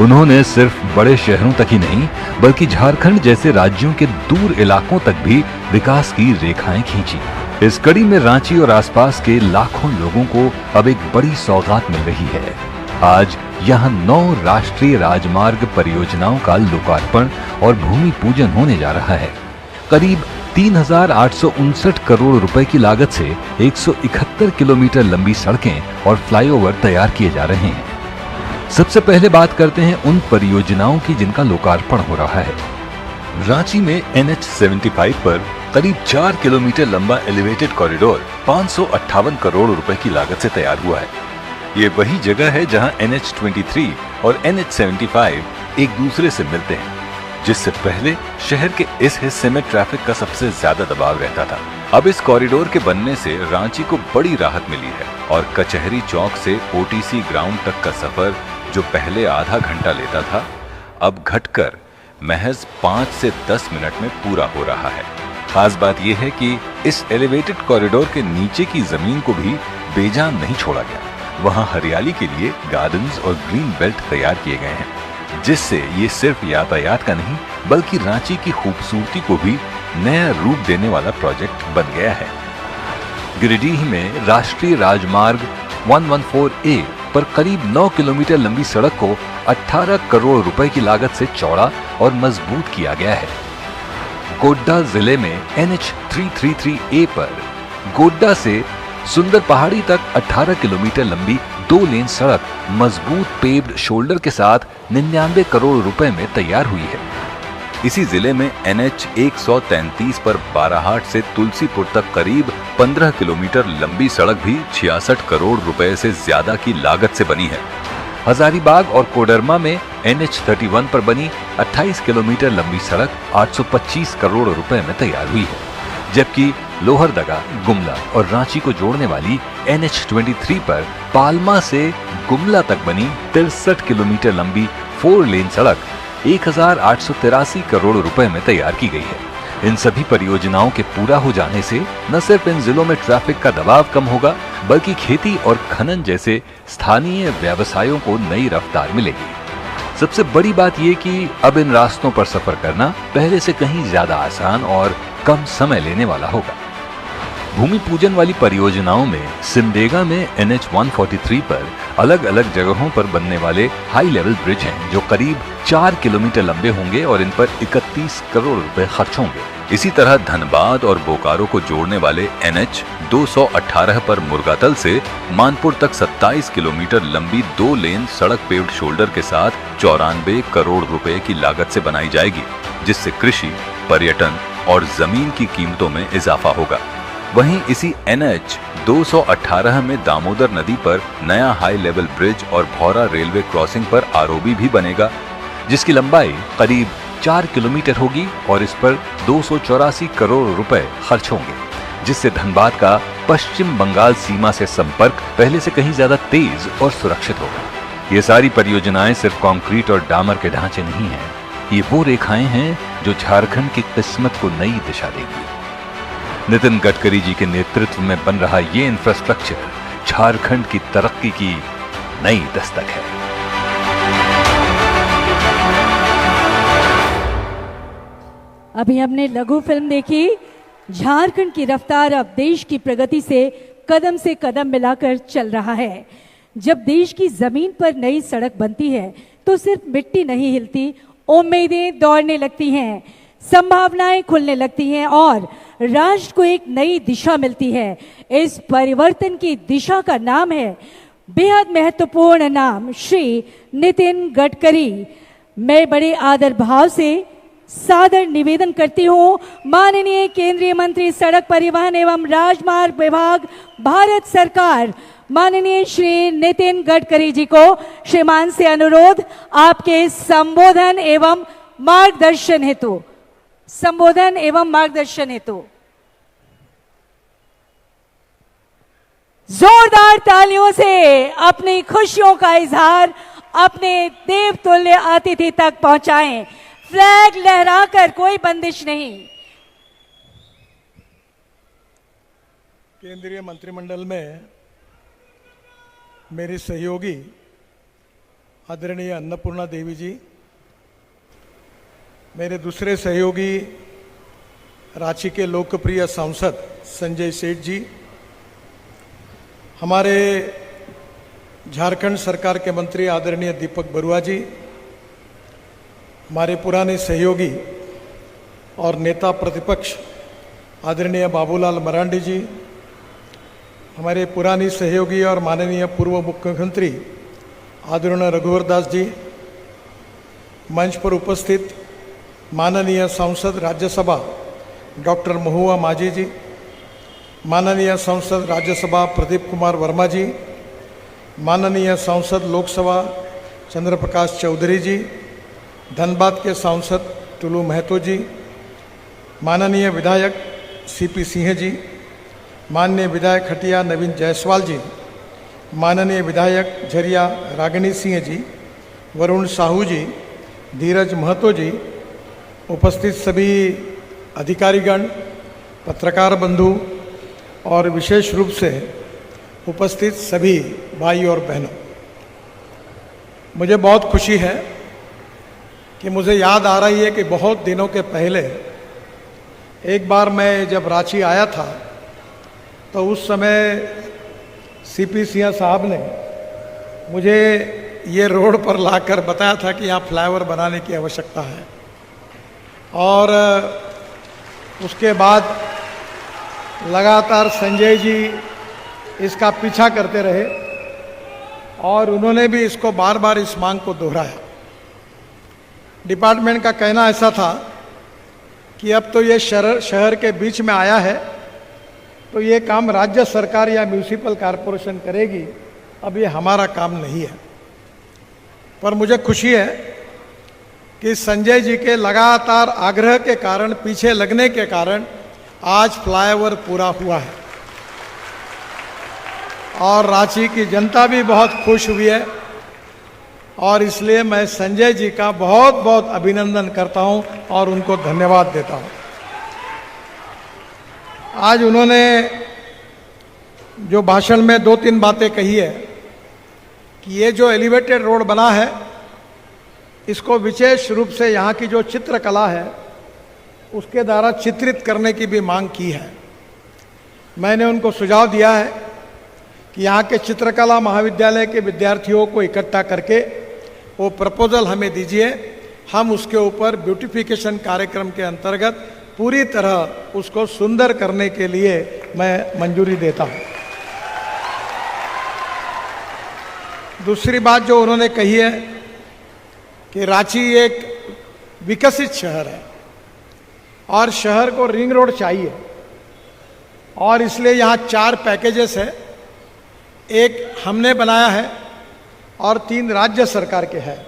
उन्होंने सिर्फ बड़े शहरों तक ही नहीं, बल्कि झारखंड जैसे राज्यों के दूर इलाकों तक भी विकास की रेखाएं खींची। इस कड़ी में रांची और आसपास के लाखों लोगों को अब एक बड़ी सौगात मिल रही है। आज यहाँ 9 राष्ट्रीय राजमार्ग परियोजनाओं का लोकार्पण और भूमि पूजन होने जा रहा है। करीब 3,859 करोड़ रुपए की लागत से 171 किलोमीटर लंबी सड़कें और फ्लाईओवर तैयार किए जा रहे हैं। सबसे पहले बात करते हैं उन परियोजनाओं की जिनका लोकार्पण हो रहा है। रांची में NH 75 पर करीब 4 किलोमीटर लंबा एलिवेटेड कॉरिडोर 558 करोड़ रुपए की लागत से तैयार हुआ है। ये वही जगह है जहां NH 23 और NH 75 एक दूसरे से मिलते हैं, जिससे पहले शहर के इस हिस्से में ट्रैफिक का सबसे ज्यादा दबाव रहता था। अब इस कॉरिडोर के बनने से रांची को बड़ी राहत मिली है और कचहरी चौक से OTC ग्राउंड तक का सफर जो पहले आधा घंटा लेता था, अब घटकर महज 5 से 10 मिनट में पूरा हो रहा है। खास बात यह है कि इस एलिवेटेड कॉरिडोर के नीचे की जमीन को भी बेजान नहीं छोड़ा गया। वहां हरियाली के लिए गार्डन्स और ग्रीन बेल्ट तैयार किए गए हैं, जिससे ये सिर्फ यातायात का नहीं, बल्कि रांची की खूबसूरती को भी नया रूप देने वाला प्रोजेक्ट बन गया है। गिरिडीह में राष्ट्रीय राजमार्ग 114A पर करीब 9 किलोमीटर लंबी सड़क को 18 करोड़ रुपए की लागत से चौड़ा और मजबूत किया गया है। गोड्डा जिले में NH 333A पर गोड्डा से सुंदर पहाड़ी तक 18 किलोमीटर लंबी 2 लेन सड़क मजबूत पेव्ड शोल्डर के साथ 99 करोड़ रुपए में तैयार हुई है। इसी जिले में NH 133 पर बाराहाट से तुलसीपुर तक करीब 15 किलोमीटर लंबी सड़क भी 66 करोड़ रुपए से ज्यादा की लागत से बनी है। हजारीबाग और कोडरमा में NH 31 पर बनी 28 किलोमीटर लंबी सड़क 825 करोड़ रुपए में तैयार हुई है, जबकि लोहरदगा, गुमला और रांची को जोड़ने वाली NH 23 पर पालमा से गुमला तक बनी 63 किलोमीटर लंबी 4 लेन सड़क 1883 करोड़ रुपए में तैयार की गई है। इन सभी परियोजनाओं के पूरा हो जाने से न सिर्फ इन जिलों में ट्रैफिक का दबाव कम होगा, बल्कि खेती और खनन जैसे स्थानीय व्यवसायों को नई रफ्तार मिलेगी। सबसे बड़ी बात यह कि अब इन रास्तों पर सफर करना पहले से कहीं ज्यादा आसान और कम समय लेने वाला होगा। भूमि पूजन वाली परियोजनाओं में सिमडेगा में NH 143 पर अलग अलग जगहों पर बनने वाले हाई लेवल ब्रिज हैं, जो करीब 4 किलोमीटर लंबे होंगे और इन पर 31 करोड़ रुपए खर्च होंगे। इसी तरह धनबाद और बोकारो को जोड़ने वाले NH 218 पर मुर्गातल से मानपुर तक 27 किलोमीटर लंबी 2 लेन सड़क पेव्ड शोल्डर के साथ 94 करोड़ रुपए की लागत से बनाई जाएगी, जिससे कृषि, पर्यटन और जमीन की कीमतों में इजाफा होगा। वहीं इसी NH 218 में दामोदर नदी पर नया हाई लेवल ब्रिज और भौरा रेलवे क्रॉसिंग पर ROB भी बनेगा, जिसकी लंबाई करीब 4 किलोमीटर होगी और इस पर 284 करोड़ रुपए खर्च होंगे, जिससे धनबाद का पश्चिम बंगाल सीमा से संपर्क पहले से कहीं ज्यादा तेज और सुरक्षित होगा। ये सारी परियोजनाएं सिर्फ कंक्रीट और डामर के ढांचे नहीं हैं, ये वो रेखाएं हैं जो झारखंड की किस्मत को नई दिशा देगी। नितिन गडकरी जी के नेतृत्व में बन रहा ये इंफ्रास्ट्रक्चर झारखंड की तरक्की की नई दस्तक है। अभी हमने लघु फिल्म देखी। झारखंड की रफ्तार अब देश की प्रगति से कदम मिलाकर चल रहा है। जब देश की जमीन पर नई सड़क बनती है तो सिर्फ मिट्टी नहीं हिलती, उम्मीदें दौड़ने लगती हैं, संभावनाएं खुलने लगती हैं और राष्ट्र को एक नई दिशा मिलती है। इस परिवर्तन की दिशा का नाम है, बेहद महत्वपूर्ण नाम, श्री नितिन गडकरी। मैं बड़े आदर भाव से सादर निवेदन करती हूँ माननीय केंद्रीय मंत्री सड़क परिवहन एवं राजमार्ग विभाग भारत सरकार माननीय श्री नितिन गडकरी जी को श्रीमान से अनुरोध आपके संबोधन एवं मार्गदर्शन हेतु जोरदार तालियों से अपनी खुशियों का इजहार अपने देवतुल्य अतिथि तक पहुंचाएं। फ्लैग लहराकर, कोई बंदिश नहीं। केंद्रीय मंत्रिमंडल में मेरी सहयोगी आदरणीय अन्नपूर्णा देवी जी, मेरे दूसरे सहयोगी रांची के लोकप्रिय सांसद संजय सेठ जी, हमारे झारखंड सरकार के मंत्री आदरणीय दीपक बरुआ जी, हमारे पुराने सहयोगी और नेता प्रतिपक्ष आदरणीय बाबूलाल मरांडी जी, हमारे पुरानी सहयोगी और माननीय पूर्व मुख्यमंत्री आदरणीय रघुवर दास जी, मंच पर उपस्थित माननीय सांसद राज्यसभा डॉक्टर महुआ माझी जी, माननीय सांसद राज्यसभा प्रदीप कुमार वर्मा जी, माननीय सांसद लोकसभा चंद्र प्रकाश चौधरी जी, धनबाद के सांसद टुलू महतो जी, माननीय विधायक CP सिंह जी, माननीय विधायक खटिया नवीन जायसवाल जी, माननीय विधायक झरिया रागिनी सिंह जी, वरुण साहू जी, धीरज महतो जी, उपस्थित सभी अधिकारीगण, पत्रकार बंधु और विशेष रूप से उपस्थित सभी भाई और बहनों, मुझे बहुत खुशी है कि मुझे याद आ रही है कि बहुत दिनों के पहले एक बार मैं जब रांची आया था तो उस समय CP सिंह साहब ने मुझे ये रोड पर लाकर बताया था कि यहाँ फ्लाईओवर बनाने की आवश्यकता है, और उसके बाद लगातार संजय जी इसका पीछा करते रहे और उन्होंने भी इसको बार बार इस मांग को दोहराया। डिपार्टमेंट का कहना ऐसा था कि अब तो ये शहर के बीच में आया है तो ये काम राज्य सरकार या म्यूनिसिपल कॉरपोरेशन करेगी, अब ये हमारा काम नहीं है। पर मुझे खुशी है कि संजय जी के लगातार आग्रह के कारण, पीछे लगने के कारण आज फ्लाईओवर पूरा हुआ है और रांची की जनता भी बहुत खुश हुई है, और इसलिए मैं संजय जी का बहुत बहुत अभिनंदन करता हूं और उनको धन्यवाद देता हूं। आज उन्होंने जो भाषण में 2-3 बातें कही है कि ये जो एलिवेटेड रोड बना है इसको विशेष रूप से यहाँ की जो चित्रकला है उसके द्वारा चित्रित करने की भी मांग की है। मैंने उनको सुझाव दिया है कि यहाँ के चित्रकला महाविद्यालय के विद्यार्थियों को इकट्ठा करके वो प्रपोजल हमें दीजिए, हम उसके ऊपर ब्यूटिफिकेशन कार्यक्रम के अंतर्गत पूरी तरह उसको सुंदर करने के लिए मैं मंजूरी देता हूँ। दूसरी बात जो उन्होंने कही है कि रांची एक विकसित शहर है और शहर को रिंग रोड चाहिए। और इसलिए यहाँ 4 पैकेजेस है, एक हमने बनाया है और 3 राज्य सरकार के हैं,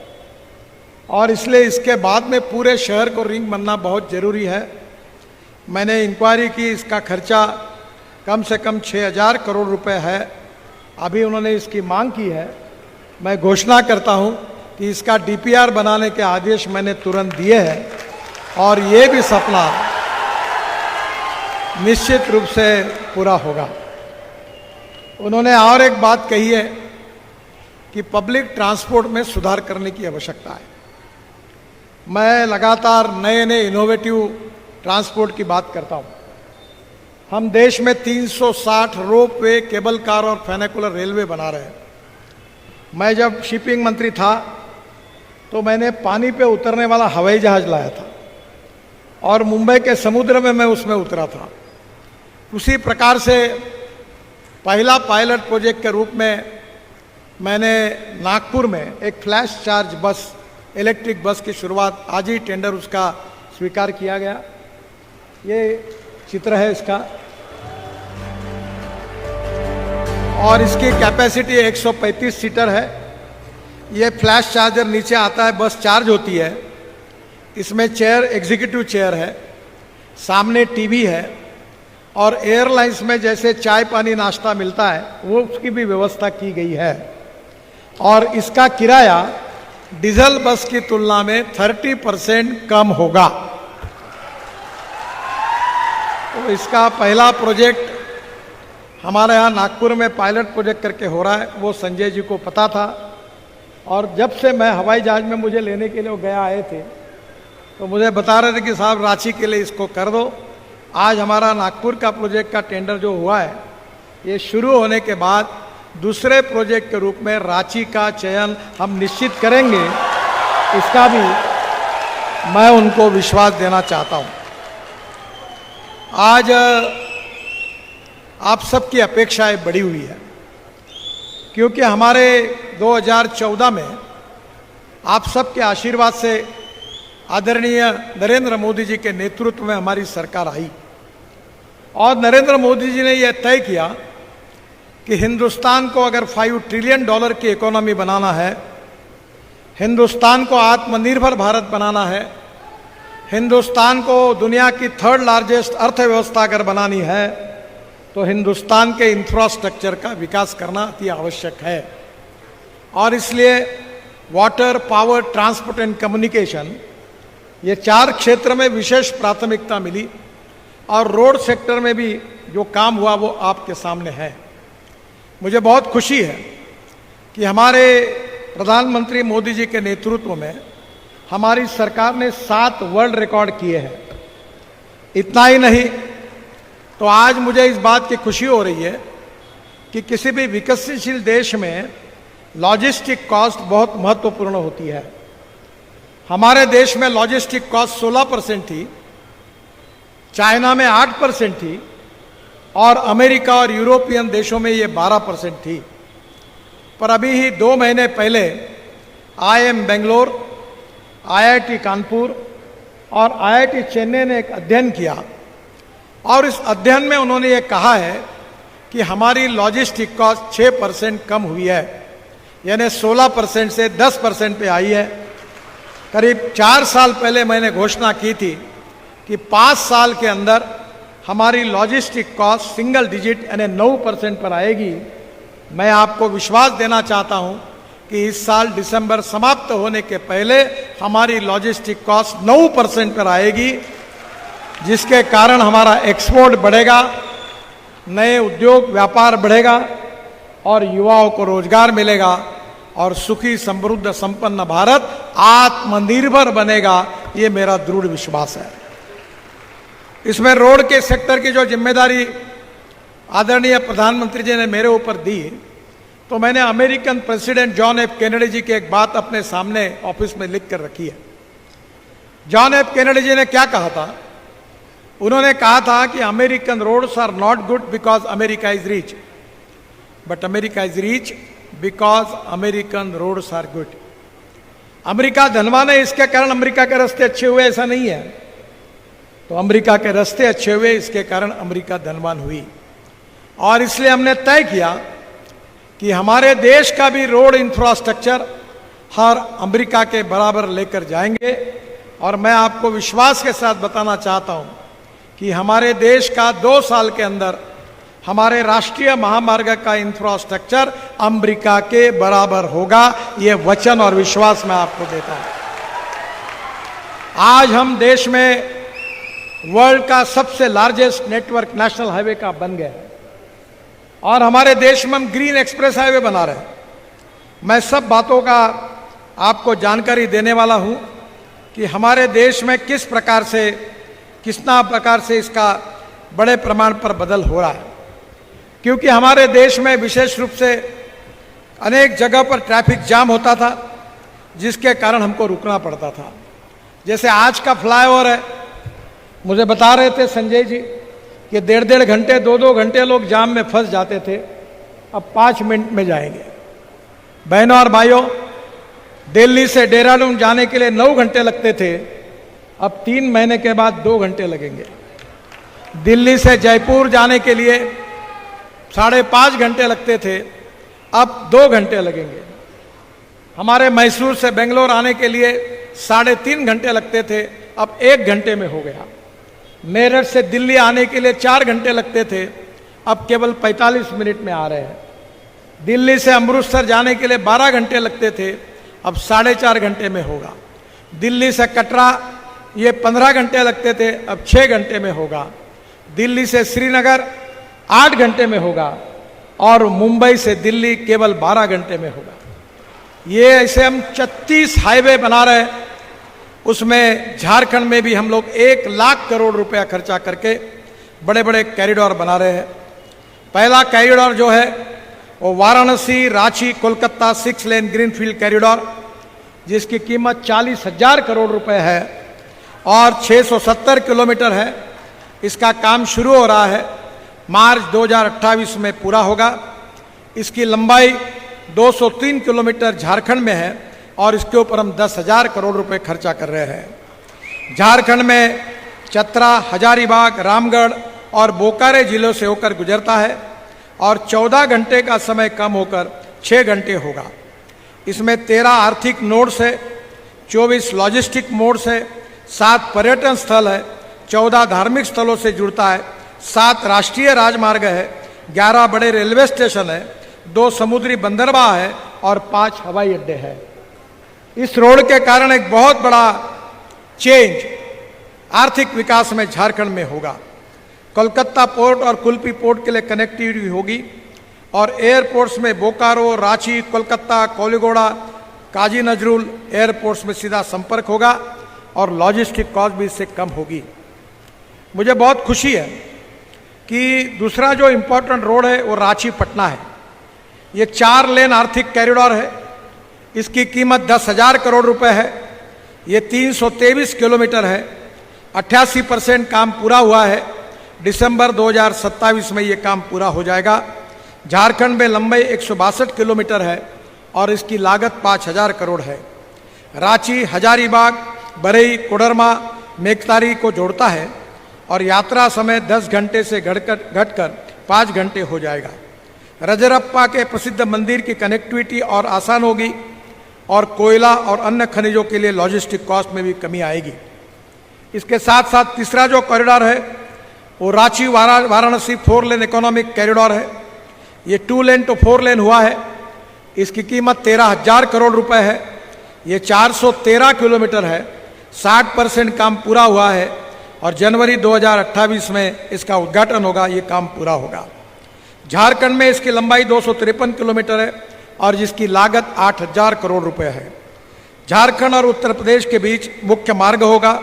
और इसलिए इसके बाद में पूरे शहर को रिंग बनना बहुत ज़रूरी है। मैंने इंक्वायरी की, इसका खर्चा कम से कम 6,000 करोड़ रुपए है। अभी उन्होंने इसकी मांग की है। मैं घोषणा करता हूं कि इसका डीपीआर बनाने के आदेश मैंने तुरंत दिए हैं, और ये भी सपना निश्चित रूप से पूरा होगा। उन्होंने और एक बात कही है कि पब्लिक ट्रांसपोर्ट में सुधार करने की आवश्यकता है। मैं लगातार नए नए इनोवेटिव ट्रांसपोर्ट की बात करता हूं। हम देश में 360 रोप वे, केबल कार और फेनिकुलर रेलवे बना रहे हैं। मैं जब शिपिंग मंत्री था तो मैंने पानी पे उतरने वाला हवाई जहाज लाया था, और मुंबई के समुद्र में मैं उसमें उतरा था। उसी प्रकार से पहला पायलट प्रोजेक्ट के रूप में मैंने नागपुर में एक फ्लैश चार्ज बस, इलेक्ट्रिक बस की शुरुआत, आज ही टेंडर उसका स्वीकार किया गया। ये चित्र है इसका, और इसकी कैपेसिटी 135 सीटर है। ये फ्लैश चार्जर नीचे आता है, बस चार्ज होती है। इसमें चेयर, एग्जीक्यूटिव चेयर है, सामने टीवी है, और एयरलाइंस में जैसे चाय पानी नाश्ता मिलता है वो उसकी भी व्यवस्था की गई है। और इसका किराया डीजल बस की तुलना में 30% कम होगा। तो इसका पहला प्रोजेक्ट हमारे यहाँ नागपुर में पायलट प्रोजेक्ट करके हो रहा है, वो संजय जी को पता था। और जब से मैं हवाई जहाज में मुझे लेने के लिए वो गया आए थे, तो मुझे बता रहे थे कि साहब रांची के लिए इसको कर दो। आज हमारा नागपुर का प्रोजेक्ट का टेंडर जो हुआ है, ये शुरू होने के बाद दूसरे प्रोजेक्ट के रूप में रांची का चयन हम निश्चित करेंगे। इसका भी मैं उनको विश्वास देना चाहता हूँ। आज आप सबकी अपेक्षाएं बढ़ी हुई है, क्योंकि हमारे 2014 में आप सबके आशीर्वाद से आदरणीय नरेंद्र मोदी जी के नेतृत्व में हमारी सरकार आई, और नरेंद्र मोदी जी ने यह तय किया कि हिंदुस्तान को अगर $5 ट्रिलियन की इकोनॉमी बनाना है, हिंदुस्तान को आत्मनिर्भर भारत बनाना है, हिंदुस्तान को दुनिया की 3rd लार्जेस्ट अर्थव्यवस्था अगर बनानी है, तो हिंदुस्तान के इंफ्रास्ट्रक्चर का विकास करना अति आवश्यक है। और इसलिए water, power, transport and communication, ये 4 क्षेत्र में विशेष प्राथमिकता मिली, और रोड सेक्टर में भी जो काम हुआ वो आपके सामने है। मुझे बहुत खुशी है कि हमारे प्रधानमंत्री मोदी जी के नेतृत्व में हमारी सरकार ने 7 वर्ल्ड रिकॉर्ड किए हैं। इतना ही नहीं, तो आज मुझे इस बात की खुशी हो रही है कि किसी भी विकसनशील देश में लॉजिस्टिक कॉस्ट बहुत महत्वपूर्ण होती है। हमारे देश में लॉजिस्टिक कॉस्ट 16% थी, चाइना में 8% थी, और अमेरिका और यूरोपियन देशों में ये 12% थी। पर अभी ही 2 महीने पहले IIM बेंगलोर, IIT कानपुर और IIT चेन्नई ने एक अध्ययन किया, और इस अध्ययन में उन्होंने ये कहा है कि हमारी लॉजिस्टिक कॉस्ट 6% कम हुई है, यानी 16% से 10% पे आई है। करीब 4 साल पहले मैंने घोषणा की थी कि 5 साल के अंदर हमारी लॉजिस्टिक कॉस्ट सिंगल डिजिट यानी 9% पर आएगी। मैं आपको विश्वास देना चाहता हूं कि इस साल दिसंबर समाप्त होने के पहले हमारी लॉजिस्टिक कॉस्ट 9% पर आएगी, जिसके कारण हमारा एक्सपोर्ट बढ़ेगा, नए उद्योग व्यापार बढ़ेगा, और युवाओं को रोजगार मिलेगा, और सुखी समृद्ध संपन्न भारत आत्मनिर्भर बनेगा। ये मेरा दृढ़ विश्वास है। इसमें रोड के सेक्टर की जो जिम्मेदारी आदरणीय प्रधानमंत्री जी ने मेरे ऊपर दी, तो मैंने American president John F Kennedy ji की एक बात अपने सामने ऑफिस में लिख कर रखी है। जॉन एफ कैनेडी जी ने क्या कहा था? उन्होंने कहा था कि American roads are not good because America is rich, but America is rich because American roads are good. America धनवान है, इसके कारण अमेरिका के रास्ते अच्छे हुए ऐसा नहीं है। तो अमेरिका के रास्ते अच्छे हुए, इसके कारण अमेरिका धनवान हुई। और इसलिए हमने तय किया कि हमारे देश का भी रोड इंफ्रास्ट्रक्चर हर अमेरिका के बराबर लेकर जाएंगे। और मैं आपको विश्वास के साथ बताना चाहता हूं कि हमारे देश का 2 साल के अंदर हमारे राष्ट्रीय महामार्ग का इंफ्रास्ट्रक्चर अमेरिका के बराबर होगा। ये वचन और विश्वास मैं आपको देता हूं। आज हम देश में वर्ल्ड का सबसे लार्जेस्ट नेटवर्क नेशनल हाईवे का बन गया है और हमारे देश में हम ग्रीन एक्सप्रेस हाईवे बना रहे हैं। मैं सब बातों का आपको जानकारी देने वाला हूं कि हमारे देश में किस प्रकार से इसका बड़े प्रमाण पर बदल हो रहा है, क्योंकि हमारे देश में विशेष रूप से अनेक जगह पर ट्रैफिक जाम होता था, जिसके कारण हमको रुकना पड़ता था। जैसे आज का फ्लाईओवर है, मुझे बता रहे थे संजय जी कि 1.5 घंटे 2 घंटे लोग जाम में फंस जाते थे, अब 5 मिनट में जाएंगे। बहनों और भाइयों, दिल्ली से देहरादून जाने के लिए 9 घंटे लगते थे, अब 3 महीने के बाद 2 घंटे लगेंगे। दिल्ली से जयपुर जाने के लिए 5.5 घंटे लगते थे, अब 2 घंटे लगेंगे। हमारे मैसूर से बेंगलोर आने के लिए 3.5 घंटे लगते थे, अब 1 घंटे में हो गया। मेरठ से दिल्ली आने के लिए 4 घंटे लगते थे, अब केवल 45 मिनट में आ रहे हैं। दिल्ली से अमृतसर जाने के लिए 12 घंटे लगते थे, अब 4.5 घंटे में होगा। दिल्ली से कटरा ये 15 घंटे लगते थे, अब 6 घंटे में होगा। दिल्ली से श्रीनगर 8 घंटे में होगा और मुंबई से दिल्ली केवल 12 घंटे में होगा। ये ऐसे हम 36 हाईवे बना रहे हैं। उसमें झारखंड में भी हम लोग 1 लाख करोड़ रुपया खर्चा करके बड़े बड़े कॉरिडोर बना रहे हैं। पहला कॉरिडोर जो है वो Varanasi Ranchi Kolkata 6 lane greenfield corridor, जिसकी कीमत 40,000 करोड़ रुपए है और 670 किलोमीटर है। इसका काम शुरू हो रहा है, मार्च 2028 में पूरा होगा। इसकी लंबाई 203 किलोमीटर झारखंड में है और इसके ऊपर हम 10,000 करोड़ रुपए खर्चा कर रहे हैं। झारखंड में चतरा, हजारीबाग, रामगढ़ और बोकारो जिलों से होकर गुजरता है और 14 घंटे का समय कम होकर 6 घंटे होगा। इसमें 13 आर्थिक नोड्स है, 24 लॉजिस्टिक मोड्स है, 7 पर्यटन स्थल है, 14 धार्मिक स्थलों से जुड़ता है, 7 राष्ट्रीय राजमार्ग है, 11 बड़े रेलवे स्टेशन है, 2 समुद्री बंदरगाह है और 5 हवाई अड्डे हैं। इस रोड के कारण एक बहुत बड़ा चेंज आर्थिक विकास में झारखंड में होगा। कोलकाता पोर्ट और कुल्पी पोर्ट के लिए कनेक्टिविटी होगी और एयरपोर्ट्स में बोकारो, रांची, कोलकाता, कोलिगोड़ा, काजी नजरुल एयरपोर्ट्स में सीधा संपर्क होगा और लॉजिस्टिक कॉस्ट भी इससे कम होगी। मुझे बहुत खुशी है कि दूसरा जो इम्पोर्टेंट रोड है वो रांची पटना है। ये 4 लेन आर्थिक कॉरिडोर है। इसकी कीमत 10,000 करोड़ रुपए है। ये 323 किलोमीटर है। 88% काम पूरा हुआ है। दिसंबर 2027 में ये काम पूरा हो जाएगा। झारखंड में लंबाई 162 किलोमीटर है और इसकी लागत 5,000 करोड़ है। रांची, हजारीबाग, बरई, कोडरमा, मेघतारी को जोड़ता है और यात्रा समय 10 घंटे से घटकर 5 घंटे हो जाएगा। रजरप्पा के प्रसिद्ध मंदिर की कनेक्टिविटी और आसान होगी और कोयला और अन्य खनिजों के लिए लॉजिस्टिक कॉस्ट में भी कमी आएगी। इसके साथ साथ तीसरा जो कॉरिडोर है वो रांची वाराणसी 4 लेन इकोनॉमिक कॉरिडोर है। ये 2 लेन तो 4 लेन हुआ है। इसकी कीमत 13,000 करोड़ रुपए है। ये 413 किलोमीटर है। 60% काम पूरा हुआ है और जनवरी 2028 में इसका उद्घाटन होगा। ये काम पूरा होगा। झारखंड में इसकी लंबाई 253 किलोमीटर है और जिसकी लागत 8,000 करोड़ रुपए है। झारखंड और उत्तर प्रदेश के बीच मुख्य मार्ग होगा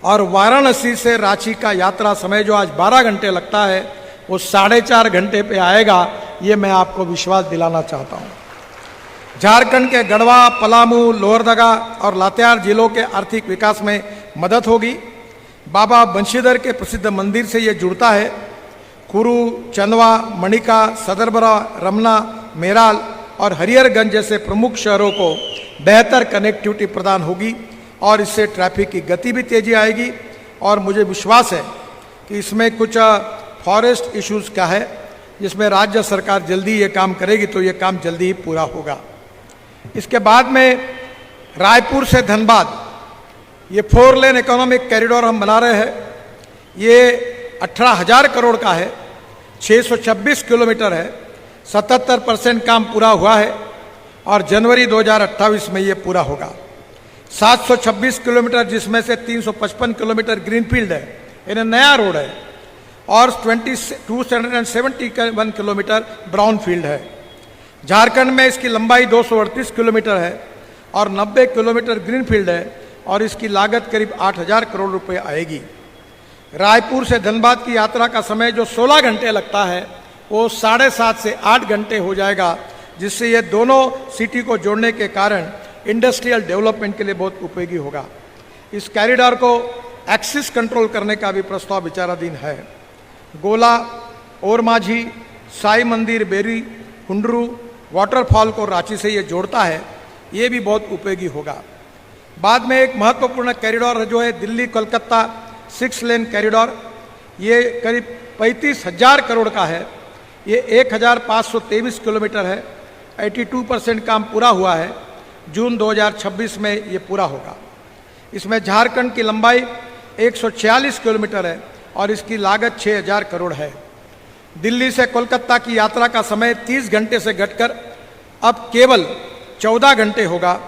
और वाराणसी से रांची का यात्रा समय जो आज 12 घंटे लगता है वो 4.5 घंटे पे आएगा। ये मैं आपको विश्वास दिलाना चाहता हूँ। झारखंड के गढ़वा, पलामू, लोहरदगा और लातेहार जिलों के आर्थिक विकास में मदद होगी। बाबा बंशीधर के प्रसिद्ध मंदिर से ये जुड़ता है। कुरू, चंदवा, मणिका, सदरबरा, रमना, मेराल और हरिहरगंज जैसे प्रमुख शहरों को बेहतर कनेक्टिविटी प्रदान होगी और इससे ट्रैफिक की गति भी तेजी आएगी और मुझे विश्वास है कि इसमें कुछ फॉरेस्ट इश्यूज का है जिसमें राज्य सरकार जल्दी ये काम करेगी तो ये काम जल्दी ही पूरा होगा। इसके बाद में रायपुर से धनबाद ये 4 लेन इकोनॉमिक कॉरिडोर हम बना रहे हैं। ये 18,000 करोड़ का है, 626 किलोमीटर है, 77% काम पूरा हुआ है और जनवरी 2028 में ये पूरा होगा। 726 किलोमीटर जिसमें से 355 किलोमीटर ग्रीनफील्ड है, यानी नया रोड है, और 271 किलोमीटर ब्राउन फील्ड है। झारखंड में इसकी लंबाई 238 किलोमीटर है और 90 किलोमीटर ग्रीनफील्ड है और इसकी लागत करीब 8,000 करोड़ रुपए आएगी। रायपुर से धनबाद की यात्रा का समय जो 16 घंटे लगता है वो 7.5 से 8 घंटे हो जाएगा, जिससे ये दोनों सिटी को जोड़ने के कारण इंडस्ट्रियल डेवलपमेंट के लिए बहुत उपयोगी होगा। इस कॉरिडोर को एक्सिस कंट्रोल करने का भी प्रस्ताव विचाराधीन है। गोला, ओरमाझी, साई मंदिर, बेरी, हुंडरू वाटरफॉल को रांची से ये जोड़ता है, ये भी बहुत उपयोगी होगा। बाद में एक महत्वपूर्ण कॉरिडोर जो है दिल्ली कोलकाता 6 लेन कॉरिडोर, ये करीब 35,000 करोड़ का है। ये 1,523 किलोमीटर है, 82% काम पूरा हुआ है। जून 2026 में ये पूरा होगा। इसमें झारखंड की लंबाई 146 किलोमीटर है और इसकी लागत 6,000 करोड़ है। दिल्ली से कोलकाता की यात्रा का समय 30 घंटे से घटकर अब केवल 14 घंटे होगा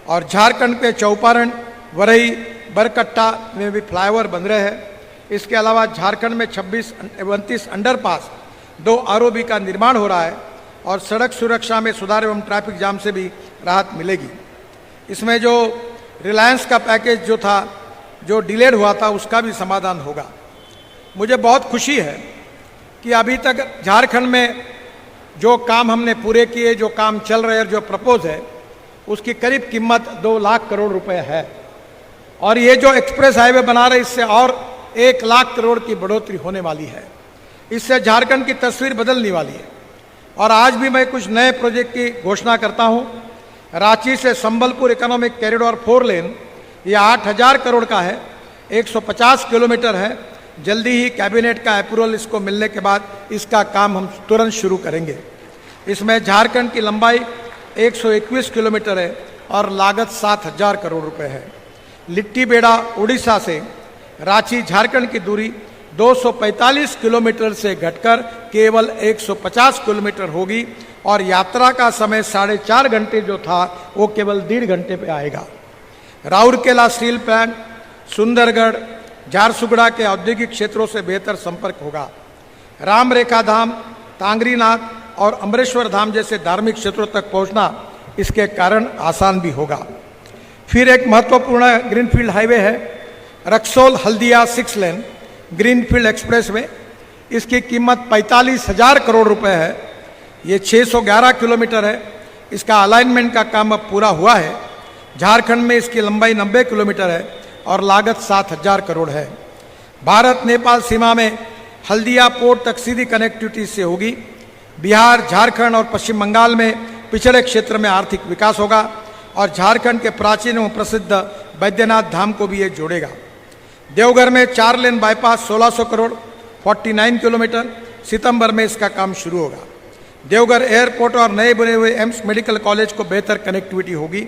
और झारखंड पे चौपारण, वरई, बरकट्टा में भी फ्लाईओवर बन रहे हैं। इसके अलावा झारखंड में 29 अंडरपास, 2 आरओबी का निर्माण हो रहा है और सड़क सुरक्षा में सुधार एवं ट्रैफिक जाम से भी राहत मिलेगी। इसमें जो रिलायंस का पैकेज जो था, जो डिलेड हुआ था, उसका भी समाधान होगा। मुझे बहुत खुशी है कि अभी तक झारखंड में जो काम हमने पूरे किए, जो काम चल रहे हैं, जो प्रपोज है, उसकी करीब कीमत 2 लाख करोड़ रुपए है और ये जो एक्सप्रेस हाईवे बना रहे इससे और 1 लाख करोड़ की बढ़ोतरी होने वाली है। इससे झारखंड की तस्वीर बदलने वाली है। और आज भी मैं कुछ नए प्रोजेक्ट की घोषणा करता हूं। रांची से संबलपुर इकोनॉमिक कॉरिडोर 4 लेन, ये 8,000 करोड़ का है, 150 किलोमीटर है। जल्दी ही कैबिनेट का अप्रूवल इसको मिलने के बाद इसका काम हम तुरंत शुरू करेंगे। इसमें झारखंड की लंबाई 121 किलोमीटर है और लागत 7,000 करोड़ रुपए है। लिट्टी बेड़ा उड़ीसा से रांची झारखंड की दूरी 245 किलोमीटर से घटकर केवल 150 किलोमीटर होगी और यात्रा का समय 4.5 घंटे जो था वो केवल 1.5 घंटे पे आएगा। राउरकेला स्टील प्लांट, सुंदरगढ़, झारसुगड़ा के औद्योगिक क्षेत्रों से बेहतर संपर्क होगा। राम रेखा धाम, तांगरीनाथ और अमरेश्वर धाम जैसे धार्मिक क्षेत्रों तक पहुंचना इसके कारण आसान भी होगा। फिर एक महत्वपूर्ण ग्रीनफील्ड हाईवे है Raxaul Haldia 6 lane greenfield express way. इसकी कीमत 45,000 करोड़ रुपए है। ये 611 किलोमीटर है। इसका अलाइनमेंट का काम अब पूरा हुआ है। झारखंड में इसकी लंबाई 90 किलोमीटर है और लागत 7,000 करोड़ है। भारत नेपाल सीमा में हल्दिया पोर्ट तक सीधी कनेक्टिविटी से होगी। बिहार, झारखंड और पश्चिम बंगाल में पिछड़े क्षेत्र में आर्थिक विकास होगा और झारखंड के प्राचीन एवं प्रसिद्ध बैद्यनाथ धाम को भी ये जोड़ेगा। देवघर में 4 लेन बाईपास 1600 करोड़ 49 किलोमीटर, सितंबर में इसका काम शुरू होगा। देवघर एयरपोर्ट और नए बने हुए एम्स मेडिकल कॉलेज को बेहतर कनेक्टिविटी होगी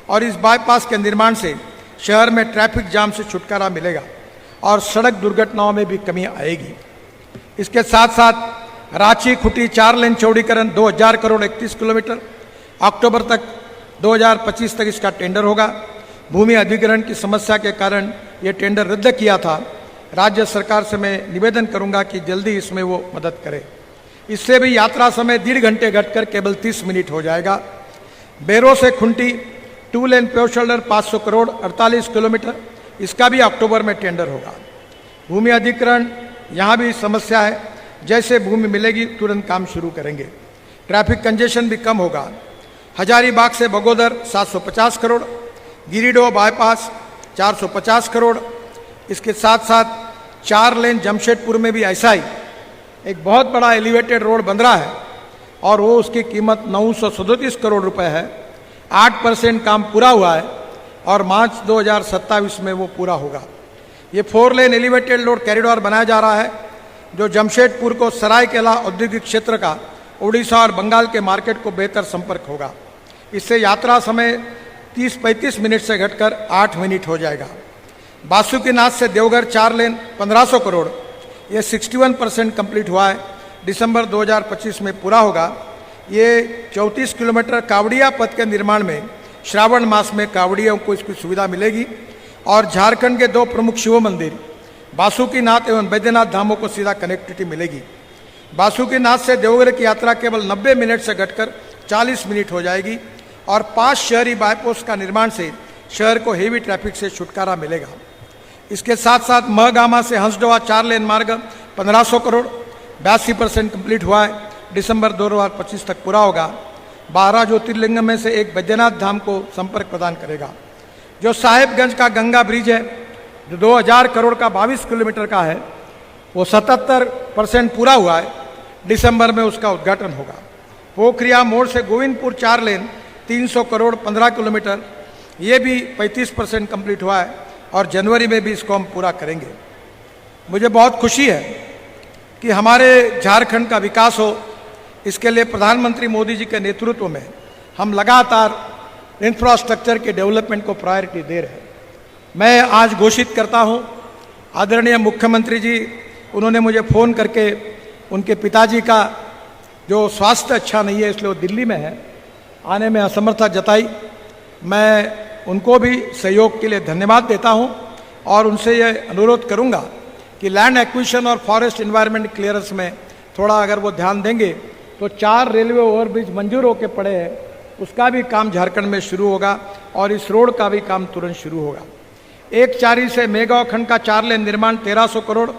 और इस बाईपास के निर्माण से शहर में ट्रैफिक जाम से छुटकारा मिलेगा और सड़क दुर्घटनाओं में भी कमी आएगी। इसके साथ साथ रांची खुटी 4 लेन चौड़ीकरण 2000 करोड़ 31 किलोमीटर, अक्टूबर तक 2025 तक इसका टेंडर होगा। भूमि अधिग्रहण की समस्या के कारण ये टेंडर रद्द किया था। राज्य सरकार से मैं निवेदन करूंगा कि जल्दी इसमें वो मदद करे। इससे भी यात्रा समय 1.5 घंटे घटकर केवल 30 मिनट हो जाएगा। बेरो से खुंटी 2 लेन प्योर शोल्डर 500 करोड़ 48 किलोमीटर, इसका भी अक्टूबर में टेंडर होगा। भूमि अधिग्रहण यहाँ भी समस्या है, जैसे भूमि मिलेगी तुरंत काम शुरू करेंगे। ट्रैफिक कंजेशन भी कम होगा। हजारीबाग से बगोदर 750 करोड़, गिरिडीह बाईपास 450 करोड़। इसके साथ साथ 4 लेन जमशेदपुर में भी ऐसा ही एक बहुत बड़ा एलिवेटेड रोड बन रहा है और वो उसकी कीमत 937 करोड़ रुपए है। 8% काम पूरा हुआ है और मार्च 2027 में वो पूरा होगा। ये 4 लेन एलिवेटेड रोड कॉरिडोर बनाया जा रहा है जो जमशेदपुर को सरायकेला औद्योगिक क्षेत्र का उड़ीसा और बंगाल के मार्केट को बेहतर संपर्क होगा। इससे यात्रा समय 30-35 मिनट से घटकर 8 मिनट हो जाएगा। बासुकीनाथ से देवघर 4 लेन 1500 करोड़, ये 61% कंप्लीट हुआ है, दिसंबर 2025 में पूरा होगा। ये 34 किलोमीटर कावड़िया पथ के निर्माण में श्रावण मास में कावड़ियों को इसकी सुविधा मिलेगी और झारखंड के 2 प्रमुख शिव मंदिर बासुकीनाथ एवं बैद्यनाथ धामों को सीधा कनेक्टिविटी मिलेगी। बासुकीनाथ से देवघर की यात्रा केवल 90 मिनट से घटकर 40 मिनट हो जाएगी और 5 शहरी बाईपास का निर्माण से शहर को हेवी ट्रैफिक से छुटकारा मिलेगा। इसके साथ साथ महगामा से हंसडोवा 4 लेन मार्ग 1500 करोड़ 82% कंप्लीट हुआ है, दिसंबर 2025 तक पूरा होगा। 12 ज्योतिर्लिंग में से एक बैद्यनाथ धाम को संपर्क प्रदान करेगा। जो साहेबगंज का गंगा ब्रिज है जो 2000 करोड़ का 22 किलोमीटर का है, वो 77% पूरा हुआ है, दिसंबर में उसका उद्घाटन होगा। पोखरिया मोड़ से गोविंदपुर 4 लेन 300 करोड़ 15 किलोमीटर, ये भी 35% कंप्लीट हुआ है और जनवरी में भी इसको हम पूरा करेंगे। मुझे बहुत खुशी है कि हमारे झारखंड का विकास हो, इसके लिए प्रधानमंत्री मोदी जी के नेतृत्व में हम लगातार इंफ्रास्ट्रक्चर के डेवलपमेंट को प्रायोरिटी दे रहे हैं। मैं आज घोषित करता हूं, आदरणीय मुख्यमंत्री जी उन्होंने मुझे फ़ोन करके उनके पिताजी का जो स्वास्थ्य अच्छा नहीं है इसलिए वो दिल्ली में है, आने में असमर्थता जताई। मैं उनको भी सहयोग के लिए धन्यवाद देता हूं और उनसे ये अनुरोध करूंगा कि लैंड एक्विजिशन और फॉरेस्ट एनवायरनमेंट क्लियरेंस में थोड़ा अगर वो ध्यान देंगे तो 4 रेलवे ओवरब्रिज मंजूर होकर पड़े हैं, उसका भी काम झारखंड में शुरू होगा और इस रोड का भी काम तुरंत शुरू होगा। 1 से मेगाव खंड का 4 लेन निर्माण 1300 करोड़,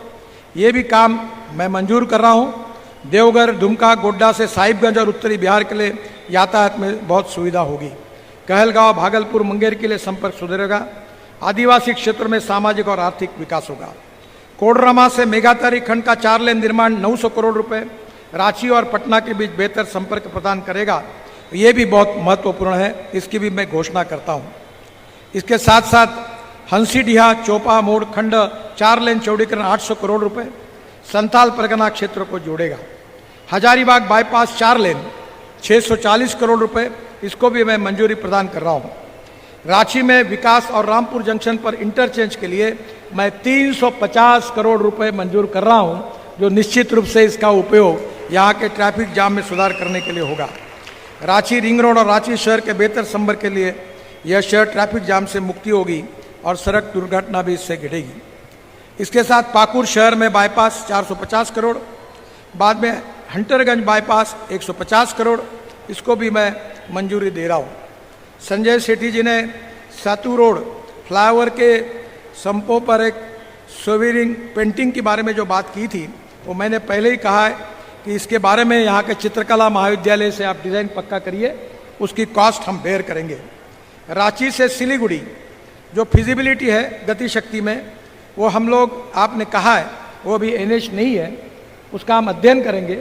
ये भी काम मैं मंजूर कर रहा हूँ। देवघर, दुमका, गोड्डा से साहिबगंज और उत्तरी बिहार के लिए यातायात में बहुत सुविधा होगी। कहलगांव, भागलपुर, मुंगेर के लिए संपर्क सुधरेगा। आदिवासी क्षेत्र में सामाजिक और आर्थिक विकास होगा। कोडरमा से मेगातारी खंड का 4 लेन निर्माण 900 करोड़ रुपए रांची और पटना के बीच बेहतर संपर्क प्रदान करेगा, ये भी बहुत महत्वपूर्ण है, इसकी भी मैं घोषणा करता हूँ। इसके साथ साथ हंसीडीहा चोपा मोड़ खंड 4 लेन चौड़ीकरण 800 करोड़ रुपए संथाल परगना क्षेत्र को जोड़ेगा। हजारीबाग बाईपास 4 लेन 640 करोड़ रुपए, इसको भी मैं मंजूरी प्रदान कर रहा हूँ। रांची में विकास और रामपुर जंक्शन पर इंटरचेंज के लिए मैं 350 करोड़ रुपए मंजूर कर रहा हूँ, जो निश्चित रूप से इसका उपयोग यहाँ के ट्रैफिक जाम में सुधार करने के लिए होगा। रांची रिंग रोड और रांची शहर के बेहतर संपर्क के लिए यह शहर ट्रैफिक जाम से मुक्ति होगी और सड़क दुर्घटना भी इससे घटेगी। इसके साथ पाकुड़ शहर में बाईपास 450 करोड़, बाद में हंटरगंज बाईपास 150 करोड़, इसको भी मैं मंजूरी दे रहा हूँ। संजय सेठी जी ने सातू रोड फ्लाईओवर के संपों पर एक सोवेरिंग पेंटिंग के बारे में जो बात की थी, वो मैंने पहले ही कहा है कि इसके बारे में यहाँ के चित्रकला महाविद्यालय से आप डिज़ाइन पक्का करिए, उसकी कॉस्ट हम बेयर करेंगे। रांची से सिलीगुड़ी जो फिजिबिलिटी है गति शक्ति में, वो हम लोग आपने कहा है वो भी NH नहीं है, उसका हम अध्ययन करेंगे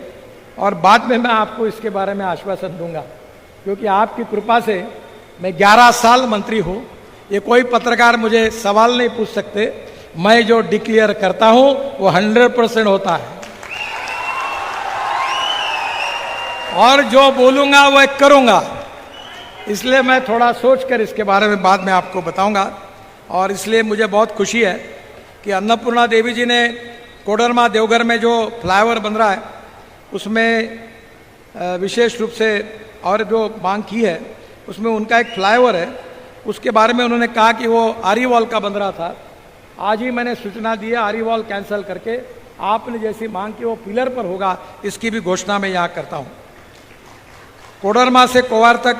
और बाद में मैं आपको इसके बारे में आश्वासन दूंगा, क्योंकि आपकी कृपा से मैं 11 साल मंत्री हूँ। ये कोई पत्रकार मुझे सवाल नहीं पूछ सकते, मैं जो डिक्लेयर करता हूँ वो 100% होता है और जो बोलूँगा वो करूँगा। इसलिए मैं थोड़ा सोचकर इसके बारे में बाद में आपको बताऊंगा। और इसलिए मुझे बहुत खुशी है कि अन्नपूर्णा देवी जी ने कोडरमा देवघर में जो फ्लाईओवर बन रहा है उसमें विशेष रूप से और जो मांग की है उसमें उनका एक फ्लाईओवर है, उसके बारे में उन्होंने कहा कि वो आरी वॉल का बन रहा था। आज ही मैंने सूचना दी है आरी वॉल कैंसिल करके आपने जैसी मांग की वो पिलर पर होगा, इसकी भी घोषणा मैं यहाँ करता हूँ। कोडरमा से कोवार तक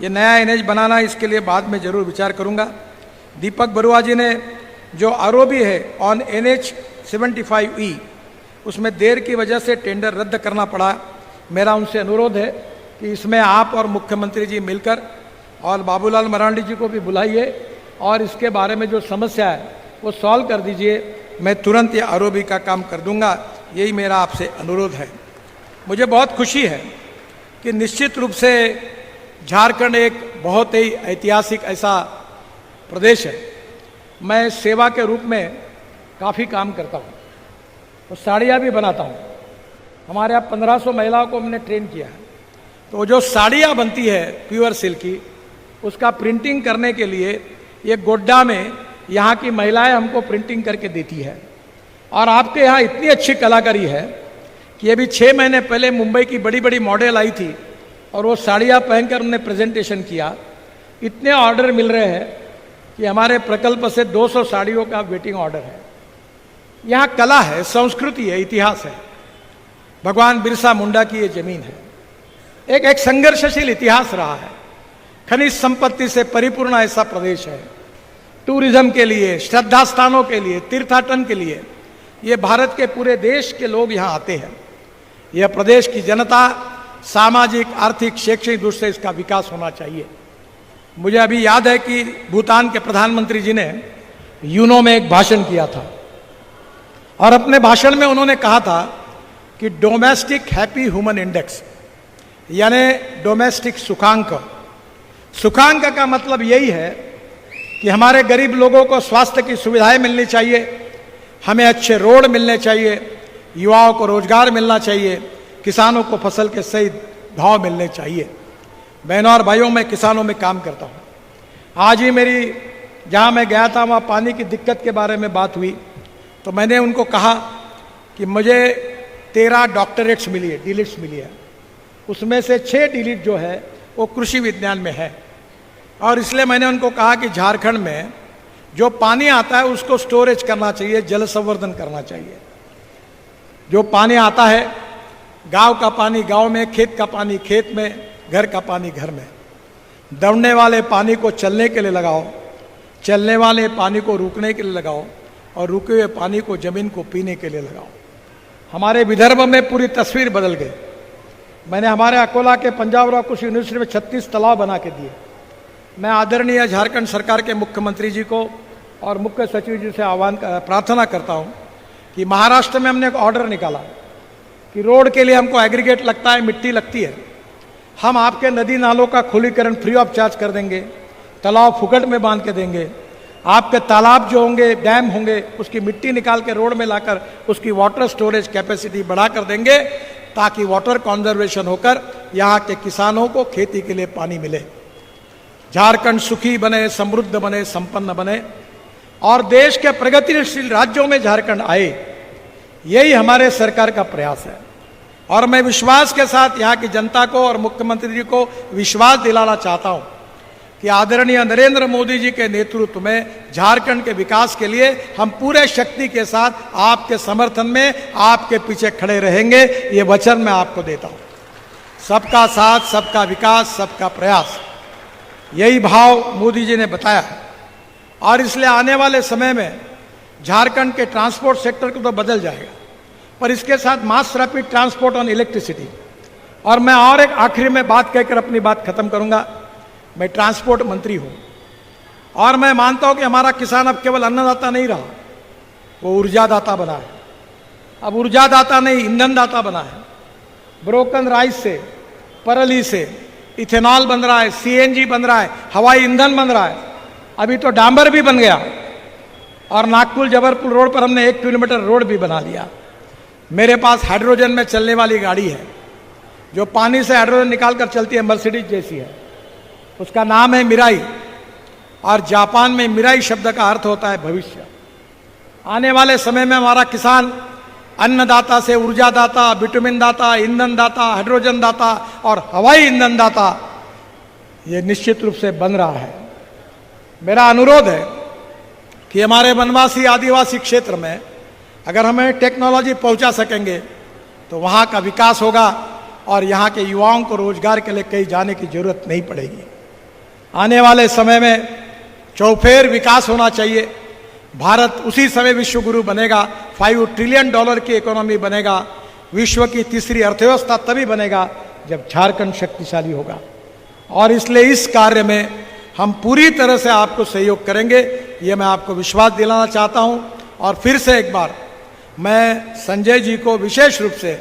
ये नया NH बनाना, इसके लिए बाद में जरूर विचार करूँगा। दीपक बरुआ जी ने जो आरोपी है ऑन NH 75E, उसमें देर की वजह से टेंडर रद्द करना पड़ा। मेरा उनसे अनुरोध है कि इसमें आप और मुख्यमंत्री जी मिलकर और बाबूलाल मरांडी जी को भी बुलाइए और इसके बारे में जो समस्या है वो सॉल्व कर दीजिए। मैं तुरंत ये आरोपी का काम कर दूंगा, यही मेरा आपसे अनुरोध है। मुझे बहुत खुशी है कि निश्चित रूप से झारखंड एक बहुत ही ऐतिहासिक ऐसा प्रदेश है। मैं सेवा के रूप में काफ़ी काम करता हूँ, तो साड़ियाँ भी बनाता हूँ। हमारे यहाँ 1500 महिलाओं को हमने ट्रेन किया है। तो जो साड़ियाँ बनती है प्योर सिल्क की, उसका प्रिंटिंग करने के लिए ये गोड्डा में यहाँ की महिलाएं हमको प्रिंटिंग करके देती है। और आपके यहाँ इतनी अच्छी कलाकारी है कि अभी 6 महीने पहले मुंबई की बड़ी बड़ी मॉडल आई थी और वो साड़ियाँ पहनकर उन्होंने प्रेजेंटेशन किया। इतने ऑर्डर मिल रहे हैं कि हमारे प्रकल्प से 200 साड़ियों का वेटिंग ऑर्डर है। यहाँ कला है, संस्कृति है, इतिहास है। भगवान बिरसा मुंडा की ये जमीन है। एक संघर्षशील इतिहास रहा है। खनिज संपत्ति से परिपूर्ण ऐसा प्रदेश है। टूरिज्म के लिए, श्रद्धा स्थानों के लिए, तीर्थाटन के लिए ये भारत के पूरे देश के लोग यहाँ आते हैं। यह प्रदेश की जनता सामाजिक, आर्थिक, शैक्षणिक दृष्टि से इसका विकास होना चाहिए। मुझे अभी याद है कि भूटान के प्रधानमंत्री जी ने यूनो में एक भाषण किया था और अपने भाषण में उन्होंने कहा था कि डोमेस्टिक हैप्पी ह्यूमन इंडेक्स, यानी डोमेस्टिक सुखांक। सुखांक का मतलब यही है कि हमारे गरीब लोगों को स्वास्थ्य की सुविधाएं मिलनी चाहिए, हमें अच्छे रोड मिलने चाहिए, युवाओं को रोजगार मिलना चाहिए, किसानों को फसल के सही भाव मिलने चाहिए। बहनों और भाइयों, मैं किसानों में काम करता हूँ। आज ही मेरी जहाँ मैं गया था वहाँ पानी की दिक्कत के बारे में बात हुई, तो मैंने उनको कहा कि मुझे 13 डॉक्टरेट्स मिली है, डीलिट्स मिली है। उसमें से 6 डीलिट जो है वो कृषि विज्ञान में है। और इसलिए मैंने उनको कहा कि झारखंड में जो पानी आता है उसको स्टोरेज करना चाहिए, जल संवर्धन करना चाहिए। जो पानी आता है, गांव का पानी गांव में, खेत का पानी खेत में, घर का पानी घर में। दौड़ने वाले पानी को चलने के लिए लगाओ, चलने वाले पानी को रुकने के लिए लगाओ, और रुके हुए पानी को जमीन को पीने के लिए लगाओ। हमारे विदर्भ में पूरी तस्वीर बदल गई। मैंने हमारे अकोला के पंजाब राव कृषि यूनिवर्सिटी में 36 तालाब बना के दिए। मैं आदरणीय झारखंड सरकार के मुख्यमंत्री जी को और मुख्य सचिव जी से प्रार्थना करता हूं कि महाराष्ट्र में हमने एक ऑर्डर निकाला कि रोड के लिए हमको एग्रीगेट लगता है, मिट्टी लगती है, हम आपके नदी नालों का खुलीकरण फ्री ऑफ चार्ज कर देंगे, तालाब फुकट में बांध के देंगे। आपके तालाब जो होंगे, डैम होंगे, उसकी मिट्टी निकाल के रोड में लाकर उसकी वाटर स्टोरेज कैपेसिटी बढ़ा कर देंगे, ताकि वाटर कंजर्वेशन होकर यहाँ के किसानों को खेती के लिए पानी मिले। झारखंड सुखी बने, समृद्ध बने, संपन्न बने और देश के प्रगतिशील राज्यों में झारखंड आए, यही हमारे सरकार का प्रयास है। और मैं विश्वास के साथ यहाँ की जनता को और मुख्यमंत्री जी को विश्वास दिलाना चाहता हूँ कि आदरणीय नरेंद्र मोदी जी के नेतृत्व में झारखंड के विकास के लिए हम पूरे शक्ति के साथ आपके समर्थन में, आपके पीछे खड़े रहेंगे। ये वचन मैं आपको देता हूँ। सबका साथ, सबका विकास, सबका प्रयास, यही भाव मोदी जी ने बताया है। और इसलिए आने वाले समय में झारखंड के ट्रांसपोर्ट सेक्टर को तो बदल जाएगा, पर इसके साथ mass rapid transport on electricity. और मैं और एक आखिरी में बात कहकर अपनी बात खत्म करूंगा। मैं ट्रांसपोर्ट मंत्री हूं और मैं मानता हूं कि हमारा किसान अब केवल अन्नदाता नहीं रहा, वो ऊर्जादाता बना है। अब ऊर्जादाता नहीं, ईंधनदाता बना है। ब्रोकन राइस से, परली से इथेनॉल बन रहा है, सीएनजी बन रहा है, हवाई ईंधन बन रहा है, अभी तो डांबर भी बन गया। और नागपुर जबलपुर रोड पर हमने 1 किलोमीटर रोड भी बना लिया। मेरे पास हाइड्रोजन में चलने वाली गाड़ी है जो पानी से हाइड्रोजन निकालकर चलती है, मर्सिडीज जैसी है। उसका नाम है मिराई। और जापान में मिराई शब्द का अर्थ होता है भविष्य। आने वाले समय में हमारा किसान अन्नदाता से ऊर्जादाता, विटामिन दाता, ईंधन दाता, हाइड्रोजन दाता और हवाई ईंधन दाता ये निश्चित रूप से बन रहा है। मेरा अनुरोध है कि हमारे वनवासी आदिवासी क्षेत्र में अगर हमें टेक्नोलॉजी पहुंचा सकेंगे तो वहाँ का विकास होगा और यहाँ के युवाओं को रोजगार के लिए कहीं जाने की जरूरत नहीं पड़ेगी। आने वाले समय में चौफेर विकास होना चाहिए। भारत उसी समय विश्व गुरु बनेगा, $5 ट्रिलियन की इकोनॉमी बनेगा, विश्व की तीसरी अर्थव्यवस्था तभी बनेगा जब झारखंड शक्तिशाली होगा। और इसलिए इस कार्य में हम पूरी तरह से आपको सहयोग करेंगे, ये मैं आपको विश्वास दिलाना चाहता हूँ। और फिर से एक बार मैं संजय जी को विशेष रूप से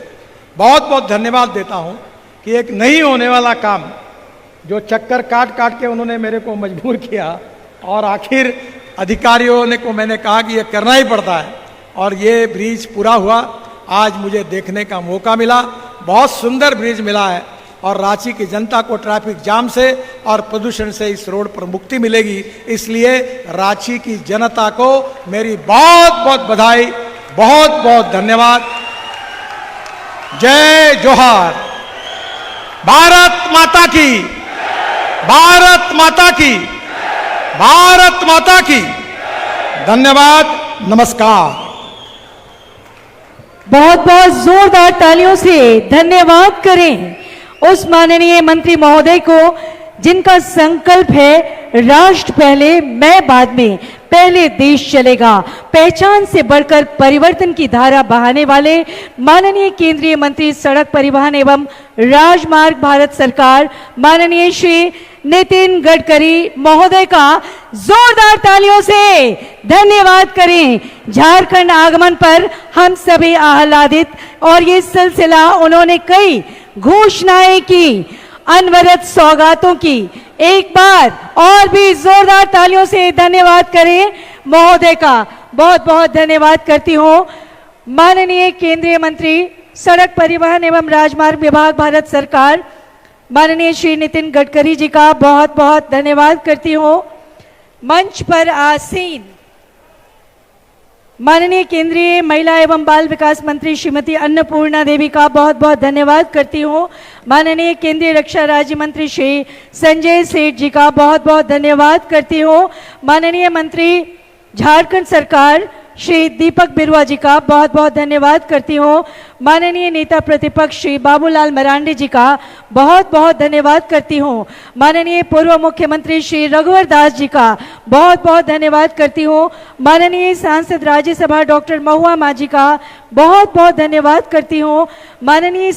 बहुत बहुत धन्यवाद देता हूँ कि एक नहीं होने वाला काम जो चक्कर काट काट के उन्होंने मेरे को मजबूर किया और आखिर अधिकारियों ने को मैंने कहा कि ये करना ही पड़ता है, और ये ब्रिज पूरा हुआ, आज मुझे देखने का मौका मिला। बहुत सुंदर ब्रिज मिला है और रांची की जनता को ट्रैफिक जाम से और प्रदूषण से इस रोड पर मुक्ति मिलेगी। इसलिए रांची की जनता को मेरी बहुत बहुत बधाई, बहुत बहुत धन्यवाद। जय जोहार। भारत माता की, भारत माता की, भारत माता की। धन्यवाद, नमस्कार। बहुत बहुत जोरदार तालियों से धन्यवाद करें उस माननीय मंत्री महोदय को जिनका संकल्प है राष्ट्र पहले मैं बाद में, पहले देश चलेगा। पहचान से बढ़कर परिवर्तन की धारा बहाने वाले माननीय केंद्रीय मंत्री सड़क परिवहन एवं राजमार्ग भारत सरकार माननीय श्री नितिन गडकरी महोदय का जोरदार तालियों से धन्यवाद करें। झारखंड आगमन पर हम सभी आह्लादित, और ये सिलसिला उन्होंने कई घोषणाएं की, अनवरत सौगातों की। एक बार और भी जोरदार तालियों से धन्यवाद करें महोदय का। बहुत बहुत धन्यवाद करती हूँ माननीय केंद्रीय मंत्री सड़क परिवहन एवं राजमार्ग विभाग भारत सरकार माननीय श्री नितिन गडकरी जी का बहुत बहुत धन्यवाद करती हूँ। मंच पर आसीन माननीय केंद्रीय महिला एवं बाल विकास मंत्री श्रीमती अन्नपूर्णा देवी का बहुत बहुत धन्यवाद करती हूँ। माननीय केंद्रीय रक्षा राज्य मंत्री श्री संजय सेठ जी का बहुत बहुत धन्यवाद करती हूँ। माननीय मंत्री झारखंड सरकार श्री दीपक बिरुआ जी का बहुत बहुत धन्यवाद करती हूँ। माननीय नेता प्रतिपक्ष श्री बाबूलाल मरांडी जी का बहुत बहुत धन्यवाद करती हूँ। माननीय पूर्व मुख्यमंत्री श्री रघुवर दास जी का बहुत बहुत धन्यवाद करती हूँ। माननीय सांसद राज्यसभा डॉक्टर महुआ मांझी का बहुत बहुत धन्यवाद करती हूँ। माननीय